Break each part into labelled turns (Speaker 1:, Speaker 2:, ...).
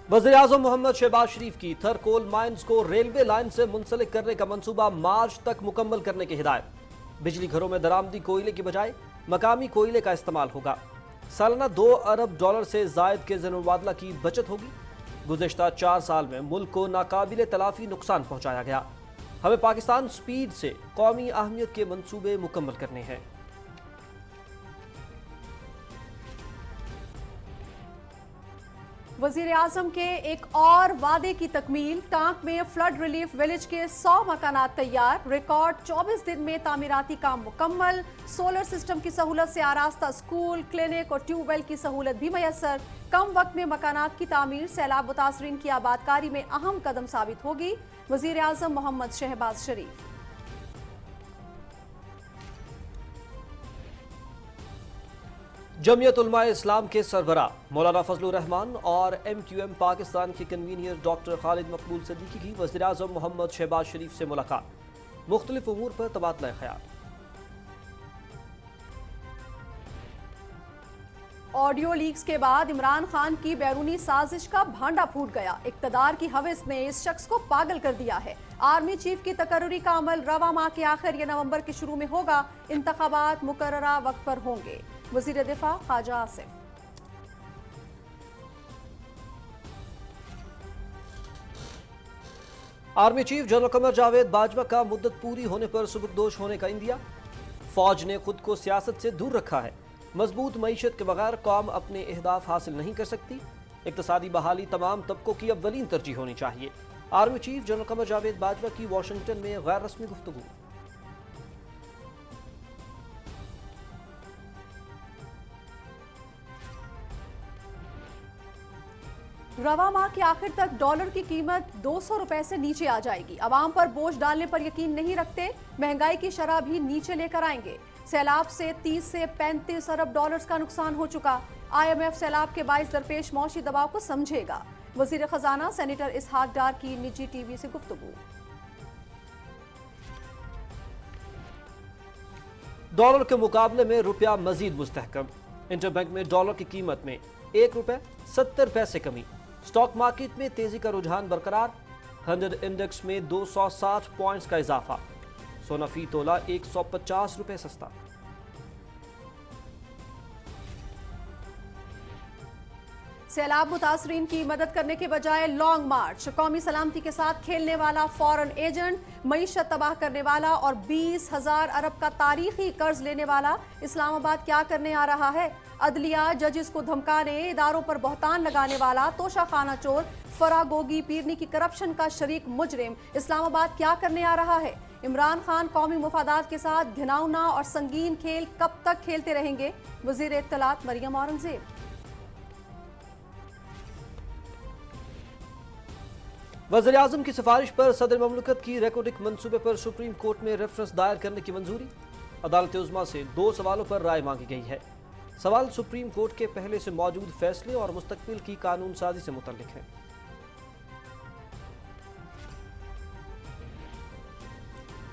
Speaker 1: वज़ीर-ए-आज़म मोहम्मद शहबाज शरीफ की थर कोल माइंस को रेलवे लाइन से मुंसलिक करने का मंसूबा मार्च तक मुकम्मल करने की हिदायत। बिजली घरों में दरामदी कोयले की बजाय मकामी कोयले का इस्तेमाल होगा। सालाना $2 अरब से जायद के ज़र-मुबादला की बचत होगी। गुज़िश्ता 4 साल में मुल्क को नाकाबिले तलाफी नुकसान पहुंचाया गया। हमें पाकिस्तान स्पीड से कौमी अहमियत के मंसूबे मुकम्मल करने हैं।
Speaker 2: वजीर आजम के एक और वादे की तकमील। टांक में फ्लड रिलीफ विलेज के 100 मकानात तैयार। रिकॉर्ड 24 दिन में तामीराती काम मुकम्मल। सोलर सिस्टम की सहूलत से आरास्ता स्कूल, क्लिनिक और ट्यूबवेल की सहूलत भी मैसर। कम वक्त में मकानात की तामीर सैलाब मुतासरीन की आबादकारी में अहम कदम साबित होगी। वजीर आजम मोहम्मद शहबाज शरीफ।
Speaker 1: जमियत उलमाए इस्लाम के सरबराह मौलाना फजलुर रहमान और MQM पाकिस्तान के कन्वीनर डॉक्टर खालिद मकबूल सिद्दीकी की वज़ीर-ए-आज़म मोहम्मद शहबाज शरीफ से मुलाकात। मुख्तलिफ उमूर पर तबादला ख्याल।
Speaker 2: ऑडियो लीक्स के बाद इमरान खान की बैरूनी साजिश का भांडा फूट गया। इक्तदार की हवस ने इस शख्स को पागल कर दिया है। आर्मी चीफ की तकर्रुरी का अमल रवा माह के आखिर या नवंबर के शुरू में होगा। इंतखाबात मुकर्ररा वक्त पर होंगे। वजीर दिफा Khawaja Asif.
Speaker 1: Army chief general Qamar Javed Bajwa का मुद्दत पूरी होने पर सुबकदोश होने का इंदिया। फौज ने खुद को सियासत से दूर रखा है। मजबूत मईशत के बगैर कौम अपने अहदाफ हासिल नहीं कर सकती। इक्तसादी बहाली तमाम तबकों की अव्वलीन तरजीह होनी चाहिए। Army chief general Qamar Javed Bajwa की वाशिंगटन में गैर रस्मी गुफ्तगू।
Speaker 2: रवा माह के आखिर तक डॉलर की कीमत 200 रुपए से नीचे आ जाएगी। अवाम पर बोझ डालने पर यकीन नहीं रखते। महंगाई की शरह भी नीचे लेकर आएंगे। सैलाब से 30 से 35 अरब डॉलर्स का नुकसान हो चुका। IMF सैलाब के बाइस दरपेश मौशी दबाव को समझेगा। वजीर खजाना सेनेटर इसहाक डार की निजी टीवी से गुफ्तगू।
Speaker 1: डॉलर के मुकाबले में रुपया मजीद मुस्तहकम। इंटरबैंक में डॉलर की कीमत में ₹1.70 कमी। स्टॉक मार्केट में तेजी का रुझान बरकरार। 100 इंडेक्स में 260 पॉइंट्स का इजाफा। सोना फी तोला ₹150 सस्ता।
Speaker 2: सैलाब मुतासरीन की मदद करने के बजाय लॉन्ग मार्च। कौमी सलामती के साथ खेलने वाला फॉरेन एजेंट, मईशत तबाह करने वाला और 20,000 अरब का तारीखी कर्ज लेने वाला इस्लामाबाद क्या करने आ रहा है? अदलिया जजेस को धमकाने, इदारों पर बहतान लगाने वाला तोशाखाना चोर, फरागोगी पीरनी की करप्शन का शरीक मुजरिम इस्लामाबाद क्या करने आ रहा है? इमरान खान कौमी मुफादात के साथ घिनौना और संगीन खेल कब तक खेलते रहेंगे? वजीर इत्तलात मरियम औरंगजेब।
Speaker 1: वज़ीर-ए-आज़म की सिफारिश पर सदर ममलकत की रेकोडिक मंसूबे पर सुप्रीम कोर्ट में रेफरेंस दायर करने की मंजूरी। अदालत उज़्मा से 2 सवालों पर राय मांगी गई है। सवाल सुप्रीम कोर्ट के पहले से मौजूद फैसले और मुस्तकबिल की कानून साजी से मुतल्लिक है।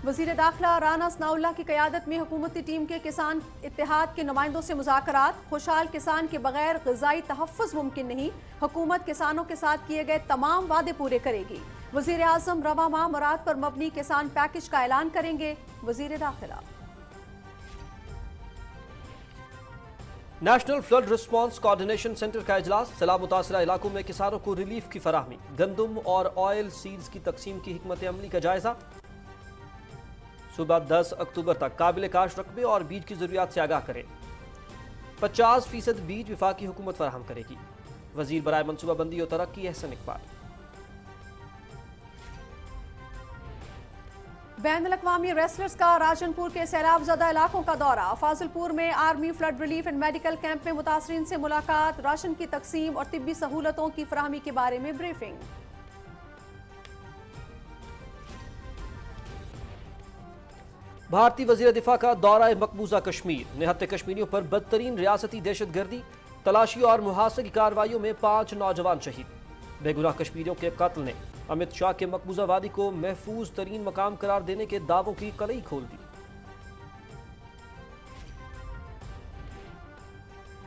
Speaker 2: वजीर दाखिला राना सनाउल्लाह की क़यादत में हुकूमती टीम के किसान इत्तेहाद के नुमाइंदों से मुज़ाकरात। खुशहाल किसान के बगैर ग़िज़ाई तहफ़्फ़ुज़ मुमकिन नहीं। हुकूमत किसानों के साथ किए गए तमाम वादे पूरे करेगी। वजीर आज़म रवा माह मुराद पर मबनी किसान पैकेज का ऐलान करेंगे। वजीर दाखिला।
Speaker 1: National flood response coordination centre का इजलास। सैलाब मुतासरा इलाकों में किसानों को रिलीफ की फराहमी, गंदम और ऑयल सीड्स की तकसीम की हिकमत अमली का जायजा। सुबह 10 अक्टूबर तक काबिल काश रकबे और बीज की जरूरियात से आगाह करें। 50% बीज विफाकी हुकूमत फराहम करेगी। वजीर बराए मनसूबाबंदी और तरक्की एहसन इकबाल।
Speaker 2: बैन अल-अक़वामी रेसलर्स का राजनपुर के सैलाब ज़दा इलाकों का दौरा। फाजिलपुर में army flood relief and medical camp में मुतासरीन से मुलाकात। राशन की तकसीम और तिब्बी सहूलतों की फराहमी के बारे में ब्रीफिंग।
Speaker 1: भारतीय वजीर दिफा का दौरा मकबूजा कश्मीर। निहत्ते कश्मीरियों पर बदतरीन रियासती दहशतगर्दी, तलाशी और मुहासे की कार्रवाइयों में 5 नौजवान शहीद। बेगुनाह कश्मीरियों के कत्ल ने अमित शाह के मकबूजा वादी को महफूज तरीन मकाम करार देने के दावों की कलई खोल दी।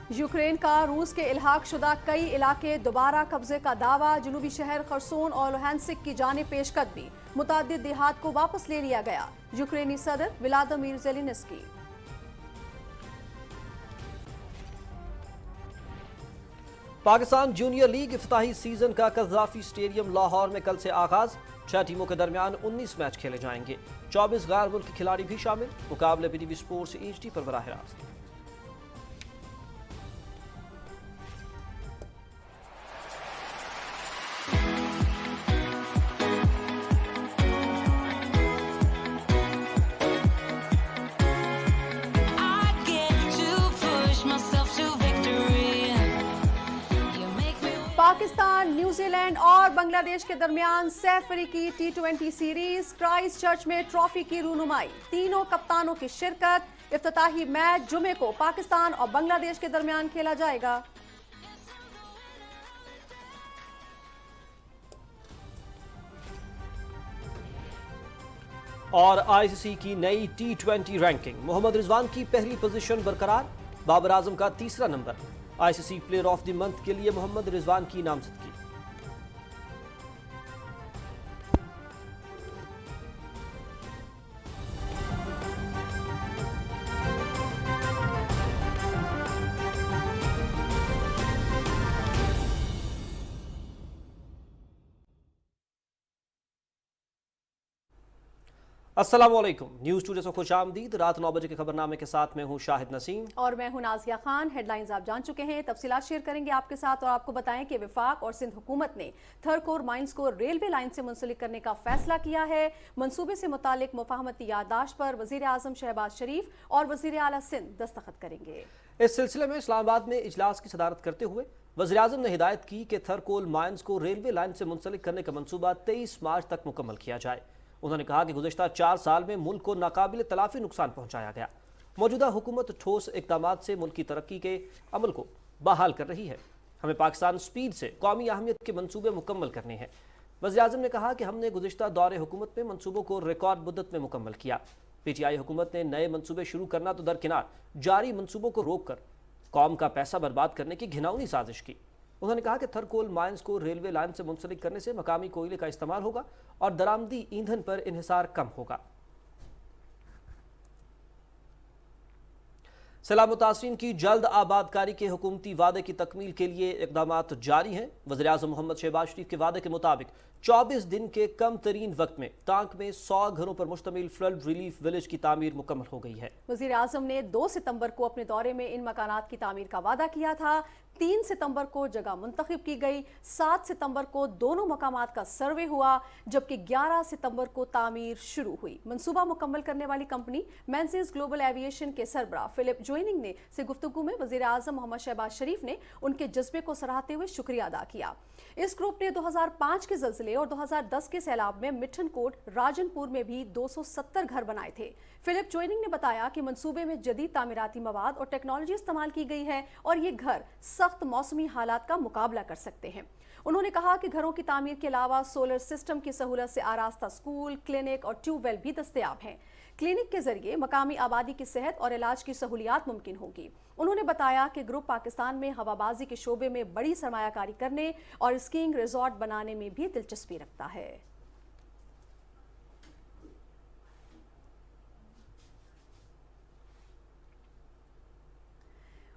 Speaker 2: यूक्रेन का रूस के इल्हाक शुदा कई इलाके दोबारा कब्जे का दावा। जनूबी शहर खरसोन और लुहांसिक की जानिब पेशकदमी। मुतादिद देहात को वापस ले लिया गया। यूक्रेनी सदर Volodymyr Zelensky.
Speaker 1: Pakistan junior league इफ्ताही सीजन का कज़ाफी स्टेडियम लाहौर में कल से आगाज। 6 टीमों के दरमियान 19 मैच खेले जाएंगे। 24 गैर मुल्की खिलाड़ी भी शामिल। मुकाबले PTV स्पोर्ट्स HD पर बराह रास्त।
Speaker 2: पाकिस्तान, न्यूजीलैंड और बांग्लादेश के दरमियान सैफ अफ्रीकी T20 सीरीज। क्राइस्ट चर्च में ट्रॉफी की रूनुमाई। तीनों कप्तानों की शिरकत। इफ्तिताही मैच जुमे को पाकिस्तान और बांग्लादेश के दरमियान खेला जाएगा।
Speaker 1: और ICC की नई T20 रैंकिंग। मोहम्मद रिजवान की पहली पोजीशन बरकरार। बाबर आजम का तीसरा number. ICC player of the month के लिए मोहम्मद रिजवान की नामजदगी। अस्सलामुअलैकुम, न्यूज़ टुडे से खुश आमदीद। रात 9 बजे के खबरनामे के साथ मैं हूं शाहिद नसीम
Speaker 2: और मैं हूं नाजिया खान। हेडलाइंस आप जान चुके हैं, तफसीलात शेयर करेंगे आपके साथ और आपको बताएं कि वफाक और सिंध हुकूमत ने थर कोर माइंस को रेलवे लाइन से मुंसलिक करने का फैसला किया है। मंसूबे से मुतालिक मुफाहमती याददाश्त पर वजीर आजम शहबाज शरीफ और वजीर आला सिंध दस्तखत करेंगे।
Speaker 1: इस सिलसिले में इस्लामाबाद में इजलास की सदारत करते हुए वज़ीर आज़म ने हिदायत की कि थर कोल माइंस को रेलवे लाइन से मुंसलिक करने का मंसूबा 23 मार्च तक मुकम्मल किया जाए। उन्होंने कहा कि गुज़श्ता 4 साल में मुल्क को नाकाबिल तलाफी नुकसान पहुंचाया गया। मौजूदा हुकूमत ठोस इक़दामात से मुल्क की तरक्की के अमल को बहाल कर रही है। हमें पाकिस्तान स्पीड से कौमी अहमियत के मंसूबे मुकम्मल करने हैं। वज़ीर आज़म ने कहा कि हमने गुज़श्ता दौरे हुकूमत में मंसूबों को रिकॉर्ड मुद्दत में मुकम्मल किया। PTI हुकूमत ने नए मंसूबे शुरू करना तो दरकिनार, जारी मंसूबों को रोक कर कौम का पैसा बर्बाद करने की घिनौनी साजिश की। उन्होंने कहा कि थर कोल माइंस को रेलवे लाइन से मुंसलिक करने से मकामी कोयले का इस्तेमाल होगा और दरामदी ईंधन पर इन्हिसार कम होगा। सैलाब मुतासरीन की जल्द आबादकारी के हुकूमती वादे की तकमील के लिए इक़दामात जारी हैं। वज़ीर आज़म मोहम्मद शहबाज शरीफ के वादे के मुताबिक 24 दिन के कम तरीन वक्त में टांक में 100 घरों पर मुश्तमिल फ्लड रिलीफ विलेज की तामीर मुकम्मल हो गई है।
Speaker 2: वज़ीर आज़म ने 2 सितंबर को अपने दौरे में इन मकानात की तामीर का वादा किया था। 3 सितंबर को जगह मुंतखब की गई। 7 सितंबर को दोनों मकामात का सर्वे हुआ, जबकि 11 सितंबर को तामीर शुरू हुई। मंसूबा मुकम्मल करने वाली कंपनी मेंजिस ग्लोबल एविएशन के सरबराह फिलिप जोइनिंग ने से गुफ्तगू में वज़ीर आज़म मोहम्मद शहबाज शरीफ ने उनके जज्बे को सराहते हुए शुक्रिया अदा किया। इस ग्रुप ने 2005 के ज़लज़ले और 2010 के सैलाब में मिठनकोट, राजनपुर में भी 270 घर बनाए थे। फिलिप जोइनिंग ने बताया कि मंसूबे में जदीद तामीराती मवाद और टेक्नोलॉजी इस्तेमाल की गई है और ये घर सख्त मौसमी हालात का मुकाबला कर सकते हैं। उन्होंने कहा कि घरों की तामीर के अलावा सोलर सिस्टम की सहूलत से आरास्ता स्कूल, क्लिनिक और ट्यूबवेल भी दस्तयाब हैं। क्लिनिक के जरिए मकामी आबादी की सेहत और इलाज की सहूलियात मुमकिन होगी। उन्होंने बताया कि ग्रुप पाकिस्तान में हवाबाजी के शोबे में बड़ी सरमायाकारी करने और स्कीइंग रिजॉर्ट बनाने में भी दिलचस्पी रखता है।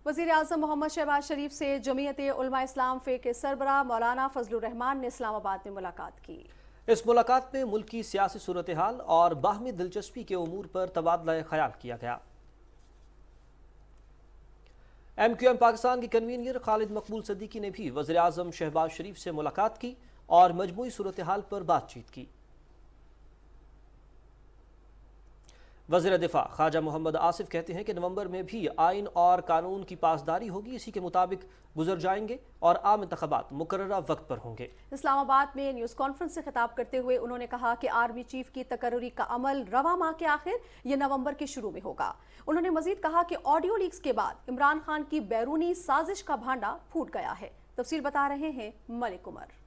Speaker 2: वज़ीर आज़म मोहम्मद शहबाज शरीफ से जमीयत उलमा इस्लाम फ़े के सरबराह मौलाना फजलुर रहमान ने इस्लामाबाद में मुलाकात की।
Speaker 1: इस मुलाकात में मुल्क की सियासी सूरत हाल और बाहमी दिलचस्पी के उमूर पर तबादला ख्याल किया गया। MQM पाकिस्तान के कन्वीनर खालिद मकबूल सिद्दीकी ने भी वज़ीर आज़म शहबाज शरीफ से मुलाकात की और मजमूई सूरत हाल पर बातचीत की। वज़ीर दिफा ख्वाजा मोहम्मद आसिफ कहते हैं कि नवंबर में भी आइन और कानून की पासदारी होगी, इसी के मुताबिक गुजर जाएंगे और आम इंतखाबात मुकर्ररा वक्त पर होंगे।
Speaker 2: इस्लामाबाद में न्यूज़ कॉन्फ्रेंस से खिताब करते हुए उन्होंने कहा कि आर्मी चीफ की तकर्री का अमल रवा माह के आखिर या नवंबर के शुरू में होगा। उन्होंने मजीद कहा कि ऑडियो लीक्स के बाद इमरान खान की बैरूनी साजिश का भांडा फूट गया है। तफसील बता रहे हैं मलिक उमर।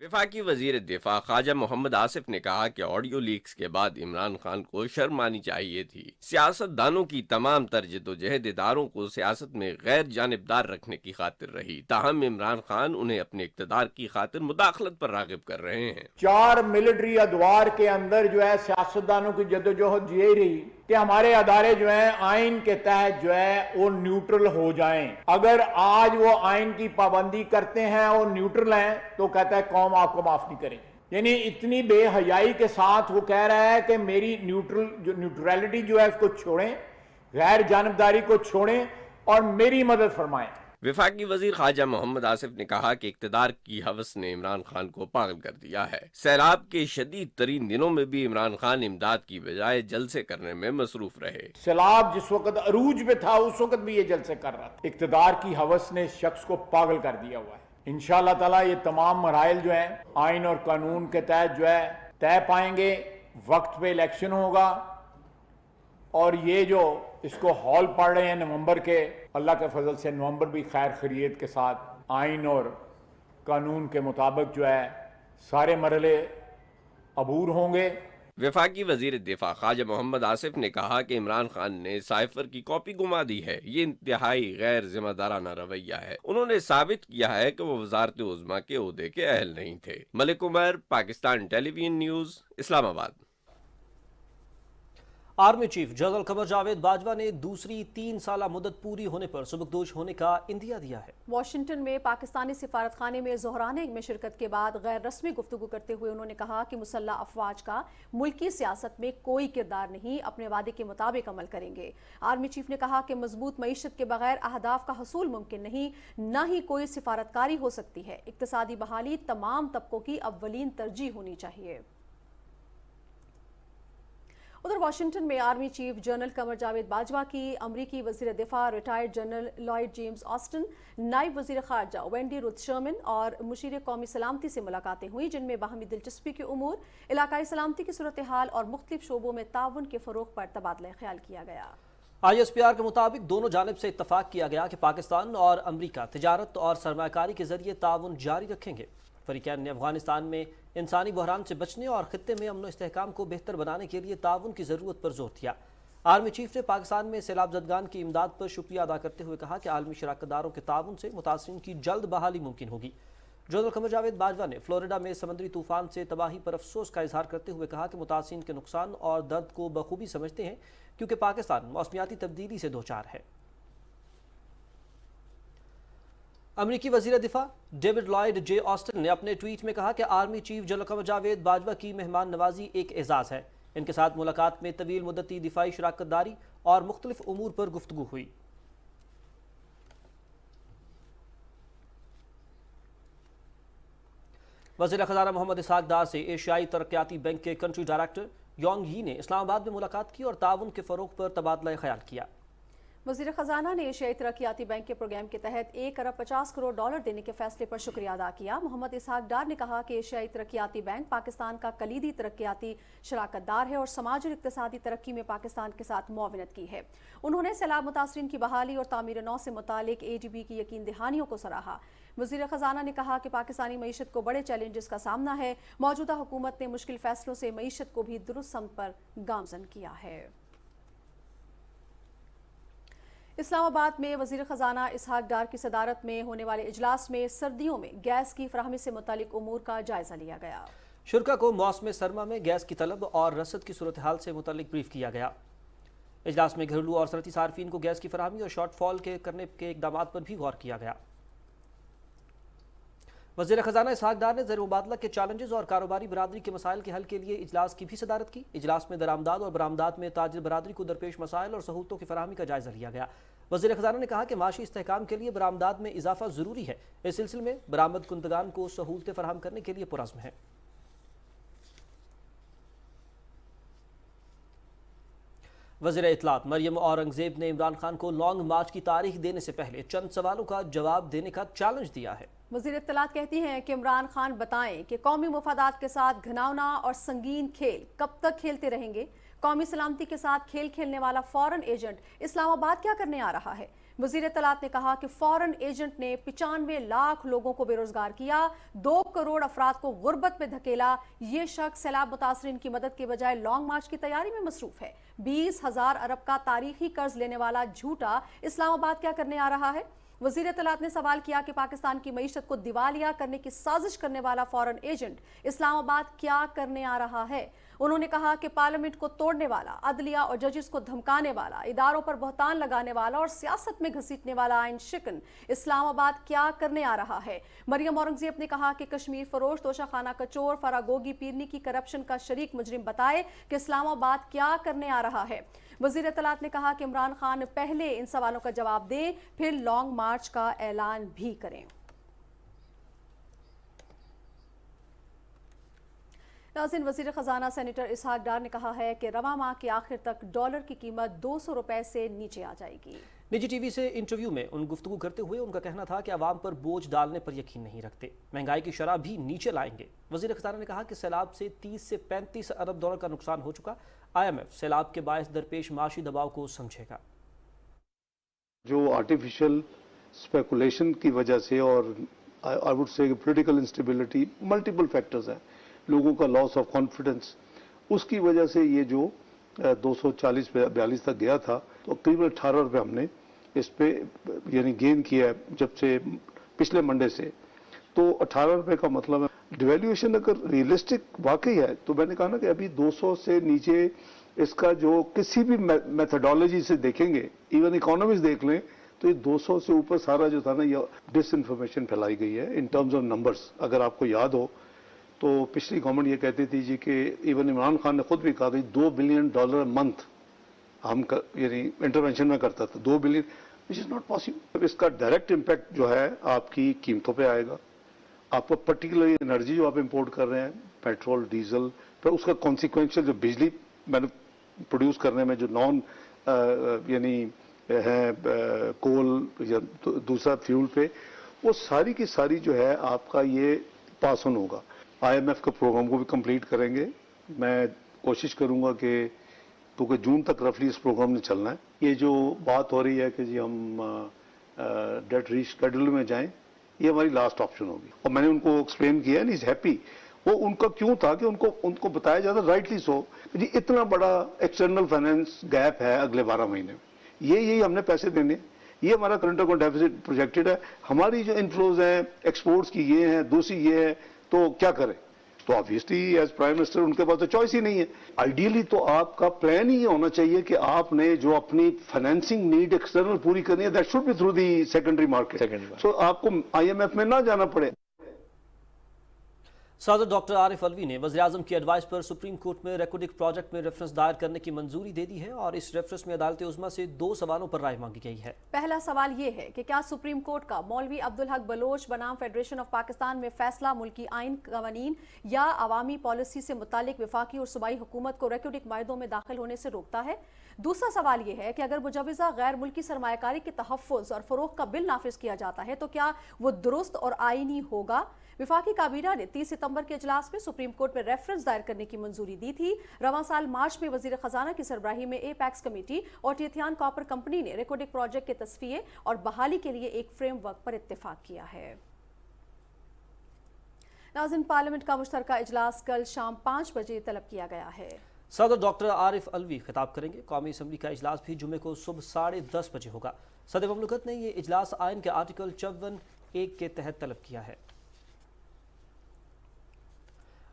Speaker 3: वफाकी वजीर दिफा ख्वाजा मोहम्मद आसिफ ने कहा कि ऑडियो लीक्स के बाद इमरान खान को शर्म आनी चाहिए थी। सियासतदानों की तमाम तर जद्दोजहद इदारों को सियासत में गैर जानिबदार रखने की खातिर रही, ताहम इमरान खान उन्हें अपने इक़्तिदार की खातिर मुदाखलत पर राग़िब कर रहे हैं।
Speaker 4: 4 मिलिट्री अदवार के अंदर जो है सियासतदानों की जद्दोजहद यही रही कि हमारे अदारे जो हैं आइन के तहत जो है वो न्यूट्रल हो जाएं। अगर आज वो आइन की पाबंदी करते हैं और न्यूट्रल हैं तो कहता है कौम आपको माफ नहीं करेगी। यानी इतनी बेहयाई के साथ वो कह रहा है कि मेरी न्यूट्रलिटी जो है उसको छोड़ें, गैर जानबदारी को छोड़ें और मेरी मदद फरमाएं।
Speaker 3: वफाकी वजीर ख्वाजा मोहम्मद आसिफ ने कहा कि इक़्तिदार की हवस ने इमरान खान को पागल कर दिया है। सैलाब के शदीद तरीन दिनों में भी इमरान खान इमदाद की बजाय जलसे करने में मसरूफ रहे।
Speaker 4: सैलाब जिस वक्त अरूज पे था उस वक्त भी ये जलसे कर रहा था। इक़्तिदार की हवस ने इस शख्स को पागल कर दिया हुआ है। इंशाअल्लाह ताला ये तमाम मराइल जो हैं आइन और कानून के तहत जो है तय पाएंगे। वक्त पे इलेक्शन होगा और ये जो इसको हॉल पड़ रहे हैं नवंबर के, अल्लाह के फजल से नवंबर भी खैर खैरियत के साथ आइन और कानून के मुताबिक जो है सारे मरहले अबूर होंगे।
Speaker 3: वफाकी वजीर दिफा ख्वाजा मोहम्मद आसिफ ने कहा कि इमरान खान ने साइफर की कॉपी गुमा दी है। ये इंतहाई गैर जिम्मेदाराना रवैया है। उन्होंने साबित किया है कि वो वजारत उज़्मा के ओहदे के अहल नहीं थे। Malik Umar, Pakistan television news, Islamabad.
Speaker 1: Army chief general Qamar Javed Bajwa ने दूसरी 3 साला मुद्दत पूरी होने पर सुबकदोश होने का इंदिया दिया है।
Speaker 2: वाशिंगटन में पाकिस्तानी सिफारत खाने में ज़ोहराने में शिरकत के बाद गैर रस्मी गुफ्तगू करते हुए उन्होंने कहा कि मुसल्लह अफवाज का मुल्की सियासत में कोई किरदार नहीं, अपने वादे के मुताबिक अमल करेंगे। आर्मी चीफ ने कहा कि मजबूत मईशत के बगैर अहदाफ का हसूल मुमकिन नहीं, न ही कोई सिफारतकारी हो सकती है। इक्तसादी बहाली तमाम तबकों की अव्वलीन तरजीह होनी चाहिए। उधर वाशिंगटन में army chief general Qamar Javed Bajwa की अमरीकी वजीर दिफा retired general Lloyd James Austin, नायब वजीर खारजा वेंडी रुथ शर्मन और मुशीर कौमी सलामती से मुलाकातें हुई, जिनमें बाहमी दिलचस्पी के उमूर, इलाकाई सलामती की सूरत हाल और मुख्तलिफ शोबों में ताउन के फरोग पर तबादला ख्याल किया गया।
Speaker 1: ISPR के मुताबिक दोनों जानिब से इत्तफाक किया गया कि पाकिस्तान और अमरीका तिजारत और सरमाकारी के जरिए ताउन जारी रखेंगे। फरीकैन ने अफगानिस्तान में इंसानी बहरान से बचने और खित्ते में अमन इस्तेहकाम को बेहतर बनाने के लिए ताउन की ज़रूरत पर जोर दिया। आर्मी चीफ ने पाकिस्तान में सैलाब ज़दगान की इमदाद पर शुक्रिया अदा करते हुए कहा कि आलमी शराकतदारों के ताउन से मुतासरीन की जल्द बहाली मुमकिन होगी। जनरल कमर जावेद बाजवा ने फ्लोरिडा में समुद्री तूफान से तबाही पर अफसोस का इजहार करते हुए कहा कि मुतासरीन के नुकसान और दर्द को बखूबी समझते हैं, क्योंकि पाकिस्तान मौसमियाती तब्दीली से दो चार है। अमरीकी वजीर दिफा डेविड लॉयड जे ऑस्टिन ने अपने ट्वीट में कहा कि army chief general Qamar Javed Bajwa की मेहमान नवाजी एक एजाज़ है। इनके साथ मुलाकात में तवील मुद्दती दिफाई शराकतदारी और मुख्तलिफ उमूर पर गुफ्तगू हुई। वज़ीर ख़ज़ाना मोहम्मद इसहाक डार से एशियाई तरक्याती बैंक के कंट्री डायरेक्टर योंग यी ने इस्लामाबाद में मुलाकात की और ताउन के फ़रोग पर तबादला ख्याल किया।
Speaker 2: वज़ीर ख़ज़ाना ने एशियाई तरक्याती बैंक के प्रोग्राम के तहत $1 अरब 50 करोड़ देने के फैसले पर शुक्रिया अदा किया। मोहम्मद इसहाक डार ने कहा कि एशियाई तरक्याती बैंक पाकिस्तान का कलीदी तरक्याती शराकतदार है और समाज और इक़्तिसादी तरक्की में पाकिस्तान के साथ मुआवनत की है। उन्होंने सैलाब मुतासरीन की बहाली और तामीर नौ से मुतालिक ADB की यकीन दहानियों को सराहा। वज़ीर ख़ज़ाना ने कहा कि पाकिस्तानी मईशत को बड़े चैलेंजेस का सामना है। मौजूदा हुकूमत ने मुश्किल फैसलों से मईशत को भी दुरुस्त समत पर गामज़न किया है। इस्लामाबाद में वज़ीर ख़ज़ाना इसहाक डार की सदारत में होने वाले इजलास में सर्दियों में गैस की फराहमी से मुतालिक उमूर का जायजा लिया गया।
Speaker 1: शुरका को मौसम सरमा में गैस की तलब और रसद की सूरत हाल से मुतालिक ब्रीफ किया गया। इजलास में घरेलू और सरहदी सार्फिन को गैस की फराहमी और शॉर्टफॉल के करने के इकदाम पर भी गौर किया गया। वज़ीर ख़ज़ाना इसहाक डार ने ज़र मुबादला के चैलेंजेस और कारोबारी बरादरी के मसाइल के हल के लिए इजलास की भी सदारत की। इजलास में दरामदाद और बरामदात में ताजिर बरादरी को दरपेश मसाइल और सहूलतों की फराहमी का जायजा लिया गया। वज़ीर ख़ज़ाना ने कहा कि माशी इस्तेहकाम के लिए बरामदाद में इजाफा ज़रूरी है। इस सिलसिले में बरामद कुंदगान को सहूलतें फराहम करने के लिए पुरज़्म है। वज़ीर इत्तलात मरियम औरंगज़ेब ने इमरान खान को लॉन्ग मार्च की तारीख देने से पहले चंद सवालों का जवाब देने का चैलेंज दिया है।
Speaker 2: वज़ीर इत्तलात कहती हैं कि इमरान खान बताएं कि कौमी मुफादात के साथ घिनौना और संगीन खेल कब तक खेलते रहेंगे। कौमी सलामती के साथ खेल खेलने वाला फॉरेन एजेंट इस्लामाबाद क्या करने आ रहा है। वजीर इत्तलात ने कहा कि फॉरेन एजेंट ने 95 लाख लोगों को बेरोजगार किया, 2 करोड़ अफराद को गुर्बत में धकेला। ये शख्स सैलाब मुतासरीन की मदद के बजाय लॉन्ग मार्च की तैयारी में मसरूफ है। 20,000 अरब का तारीखी कर्ज लेने वाला झूठा इस्लामाबाद क्या करने आ रहा है? वजीर इत्तलात ने सवाल किया कि पाकिस्तान की मईशत को दिवालिया करने की साजिश करने वाला फॉरेन एजेंट इस्लामाबाद क्या करने आ रहा है। उन्होंने कहा कि पार्लियामेंट को तोड़ने वाला, अदलिया और जजेस को धमकाने वाला, इदारों पर बहतान लगाने वाला और सियासत में घसीटने वाला आइन शिकन इस्लामाबाद क्या करने आ रहा है। मरियम औरंगजेब ने कहा कि कश्मीर फरोश, तोशाखाना कचोर, फरागोगी पीरनी की करप्शन का शरीक मुजरिम बताए कि इस्लामाबाद क्या करने आ रहा है। वजीर इत्तलात ने कहा कि इमरान खान पहले इन सवालों का जवाब दें, फिर लॉन्ग मार्च का ऐलान भी करें। नाज़रीन, वज़ीर ख़जाना सेनेटर इसहाक डार ने कहा है कि रवां माह के आखिर तक डॉलर की कीमत 200 रुपए से नीचे आ जाएगी।
Speaker 1: निजी टीवी से इंटरव्यू में गुफ्तगू करते हुए उनका कहना था कि आवाम पर बोझ डालने पर यकीन नहीं रखते, महंगाई की शरह भी नीचे लाएंगे। वज़ीर ख़जाना ने कहा कि सैलाब से 30 से 35 अरब डॉलर का नुकसान हो चुका। IMF सैलाब के बायस दरपेश माशी दबाव को समझेगा।
Speaker 5: जो आर्टिफिशियल स्पेकुलेशन की वजह से और I would say political instability, multiple factors हैं, लोगों का लॉस ऑफ कॉन्फिडेंस, उसकी वजह से ये जो 240-42 तक गया था, तो करीबन 18 रुपये हमने इस पे यानी गेन किया है जब से पिछले मंडे से। तो 18 रुपये का मतलब है डिवेल्यूएशन अगर रियलिस्टिक वाकई है तो मैंने कहा ना कि अभी 200 से नीचे इसका जो किसी भी मेथडोलॉजी से देखेंगे, इवन इकोनॉमिक्स देख लें, तो ये 200 से ऊपर सारा जो था ना ये डिसइंफॉर्मेशन फैलाई गई है इन टर्म्स ऑफ नंबर्स। अगर आपको याद हो तो पिछली गवर्नमेंट ये कहती थी जी कि इवन इमरान खान ने खुद भी कहा कि $2 बिलियन मंथ हम यानी इंटरवेंशन में करता था, 2 billion, which is not possible. इसका डायरेक्ट इम्पैक्ट जो है आपकी कीमतों पे आएगा। आपको पर्टिकुलरली एनर्जी जो आप इंपोर्ट कर रहे हैं, पेट्रोल, डीजल, पर उसका कॉन्सिक्वेंशियल जो बिजली मैंने प्रोड्यूस करने में जो नॉन यानी है कोल या दूसरा फ्यूल पे, वो सारी की सारी जो है आपका ये पास ऑन होगा। IMF के प्रोग्राम को भी कंप्लीट करेंगे। मैं कोशिश करूंगा कि क्योंकि जून तक रफली इस प्रोग्राम ने चलना है। ये जो बात हो रही है कि जी हम डेट रीशेड्यूल में जाएं, ये हमारी लास्ट ऑप्शन होगी। और मैंने उनको एक्सप्लेन किया एंड इज हैप्पी। वो उनका क्यों था कि उनको बताया जाता राइटली सो कि जी इतना बड़ा एक्सटर्नल फाइनेंस गैप है अगले 12 महीने में, यही हमने पैसे देने, ये हमारा करंट अकाउंट डेफिसिट प्रोजेक्टेड है, हमारी जो इनफ्लोज हैं एक्सपोर्ट्स की ये हैं, दूसरी ये है, तो क्या करें? तो ऑब्वियसली एज प्राइम मिनिस्टर उनके पास तो चॉइस ही नहीं है। आइडियली तो आपका प्लान ही होना चाहिए कि आपने जो अपनी फाइनेंसिंग नीड एक्सटर्नल पूरी करनी है, that should be through the secondary market, so आपको IMF में ना जाना पड़े।
Speaker 1: सदर डॉक्टर आरिफ अलवी ने वज़ीर-ए-आज़म की एडवाइस पर सुप्रीम कोर्ट में रेकोडिक प्रोजेक्ट में रेफरेंस दायर करने की मंजूरी दे दी है और इस रेफरेंस में अदालत उज़्मा से 2 सवालों पर राय मांगी गई है।
Speaker 2: पहला सवाल ये है कि क्या सुप्रीम कोर्ट का मौलवी अब्दुल हक बलोच बनाम फेडरेशन ऑफ पाकिस्तान में फैसला मुल्की आइन, कवानीन या अवामी पॉलिसी से मुतालिक वफाकी और सूबाई हुकूमत को रेकोडिक मायदों में दाखिल होने से रोकता है। दूसरा सवाल यह है कि अगर मुजवज़ा गैर मुल्की सरमायाकारी के तहफ़्फ़ुज़ और फ़रोग़ का बिल नाफिज किया जाता है तो क्या वो दुरुस्त और आइनी होगा। विफाकी काबीना ने 30 सितंबर के इजलास में सुप्रीम कोर्ट में रेफरेंस दायर करने की मंजूरी दी थी। रवां साल मार्च में वजीर खजाना की सरबराही में एपैक्स कमेटी और टिथियान कॉपर कंपनी ने रेकोडिक प्रोजेक्ट के तस्फिये और बहाली के लिए एक फ्रेमवर्क पर इत्तेफाक किया है। नाज़रीन, पार्लियामेंट का मुश्तरका इजलास कल शाम 5 बजे तलब किया गया है।
Speaker 1: सदर डॉक्टर आरिफ अलवी खिताब करेंगे। कौमी असम्बली का इजलास भी जुमे को सुबह 10:30 बजे होगा। सदर ममलकत ने यह इजलास आइन के आर्टिकल 54(1) के तहत तलब किया है।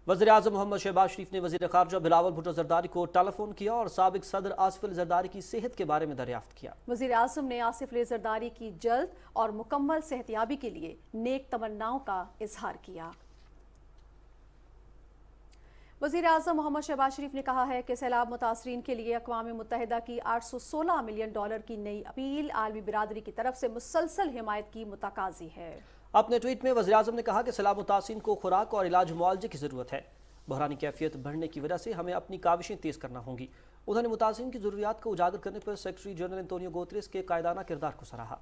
Speaker 1: वज़ीर-ए-आज़म मोहम्मद शहबाज शरीफ ने वज़ीर ख़ारजा बिलावल भुट्टो ज़रदारी को टेलीफोन किया और साबिक़ सदर आसिफ अली ज़रदारी की सेहत के बारे में दरियाफ्त किया।
Speaker 2: वज़ीर-ए-आज़म ने आसिफ अली ज़रदारी की जल्द और मुकम्मल सेहतयाबी के लिए नेक तमन्नाओं का इजहार किया। वज़ीर-ए-आज़म मोहम्मद शहबाज शरीफ ने कहा है कि सैलाब मुतासरीन के लिए अक़वाम मुत्तहिदा की $816 मिलियन की नई अपील आलमी बिरादरी की तरफ से मुसलसल हिमायत की मुतकाज़ी है।
Speaker 1: अपने ट्वीट में वज़ीर-ए-आज़म ने कहा कि सैलाब मुतासरीन को खुराक और इलाज मुआवजे की ज़रूरत है। बहरानी कैफियत बढ़ने की वजह से हमें अपनी काविशें तेज़ करना होंगी। उन्होंने मुतासरीन की ज़रूरियात को उजागर करने पर सेक्रेटरी जनरल एंटोनियो गुतेरेस के कायदाना किरदार को सराहा।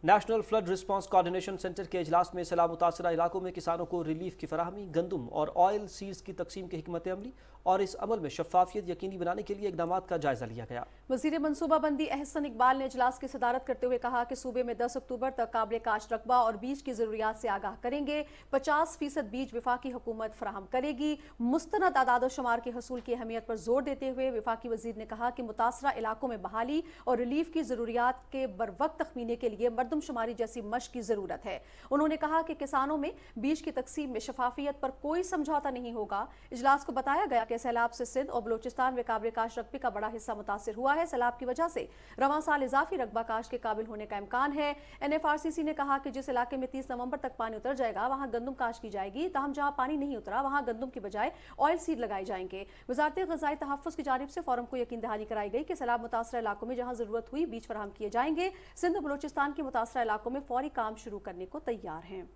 Speaker 1: National flood response coordination centre के इजलास में सैलाब मुतासरा इलाकों में किसानों को रिलीफ की फराहमी, गंदम और ऑयल सीड्स की तकसीम की हिकमत अमली और इस अमल में शफाफियत यकीनी बनाने के लिए इकदाम का जायजा लिया गया।
Speaker 2: वजीर मनसूबाबंदी अहसन इकबाल ने इजलास की सदारत करते हुए कहा कि सूबे में 10 अक्टूबर तक काबिल काश्त रकबा और बीज की जरूरियात से आगाह करेंगे। 50% बीज विफाकी हुकूमत फराहम करेगी। मुस्तनद आदाद शुमार के हसूल की अहमियत पर जोर देते हुए विफाकी वजीर ने कहा कि मुतासरा इलाकों में बहाली और रिलीफ की जरूरियात के बरवक्त तखमीने के लिए मरदमशुमारी जैसी मशक की जरूरत है। उन्होंने कहा कि किसानों में बीज की तकसीम में शफाफियत पर कोई समझौता नहीं होगा। इजलास को बताया गया कि सैलाब से सिंध और बलूचिस्तान में काबिल काश्त रकबे का बड़ा हिस्सा मुतासिर हुआ है। सैलाब की वजह से रवां साल इजाफी रकबा काश्त के काबिल होने का इम्कान है। NFRCC ने कहा कि जिस इलाके में 30 नवंबर तक पानी उतर जाएगा वहां गंदम काश्त की जाएगी, ताहम जहां पानी नहीं उतरा वहां गंदम की बजाय ऑयल सीड लगाए जाएंगे। वजारत ग़ज़ाई तहफ़्फ़ुज़ की जानिब से फोरम को यकीन दहानी कराई गई कि सैलाब मुतासरा इलाकों में जहां जरूरत हुई बीज फराहम किए जाएंगे। सिंध और बलूचिस्तान के मुतासरा इलाकों में फौरी काम शुरू करने को तैयार हैं।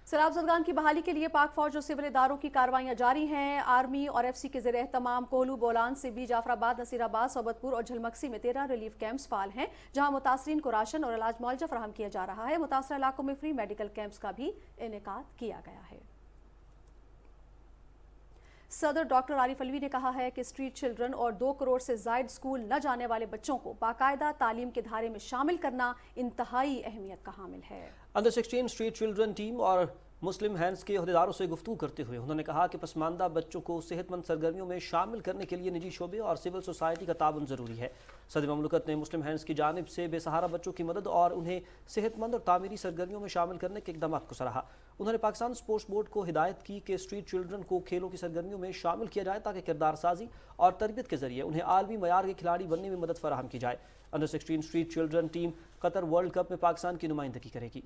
Speaker 2: सैलाब ज़दगान की बहाली के लिए पाक फौज और सिविल इदारों की कार्रवाइयां जारी हैं। आर्मी और FC के ज़ेर एहतमाम कोहलू, बोलान, सिबी, जाफराबाद, नसीराबाद, सोबतपुर और झलमक्सी में 13 रिलीफ कैंप्स फाल हैं, जहां मुतासरीन को राशन और इलाज मुआवजा फराहम किया जा रहा है। मुतासरा इलाकों में फ्री मेडिकल कैंप्स का भी इनेकाद किया गया है। सदर डॉक्टर आरिफ अलवी ने कहा है कि स्ट्रीट चिल्ड्रन और 2 करोड़ से जायद स्कूल न जाने वाले बच्चों को बाकायदा तालीम के धारे में शामिल करना इंतहाई अहमियत का हामिल है।
Speaker 1: अंडर 16 स्ट्रीट चिल्ड्रन टीम और मुस्लिम हैंड्स के अहदेदारों से गुफ्तगू करते हुए उन्होंने कहा कि पसमानदा बच्चों को सेहतमंद सरगर्मियों में शामिल करने के लिए निजी शोबे और सिविल सोसाइटी का ताउन ज़रूरी है। सदर ममलकत ने मुस्लिम हैंड्स की जानिब से बेसहारा बच्चों की मदद और उन्हें सेहतमंद और तामीरी सरगर्मियों में शामिल करने के इकदाम को सराहा। उन्होंने पाकिस्तान स्पोर्ट्स बोर्ड को हिदायत की कि स्ट्रीट चिल्ड्रन को खेलों की सरगर्मियों में शामिल किया जाए ताकि किरदार साजी और तरबियत के जरिए उन्हें आलमी मयार के खिलाड़ी बनने में मदद फराहम की जाए। Under 16 street children team Qatar world cup में पाकिस्तान की नुमाइंदगी करेगी।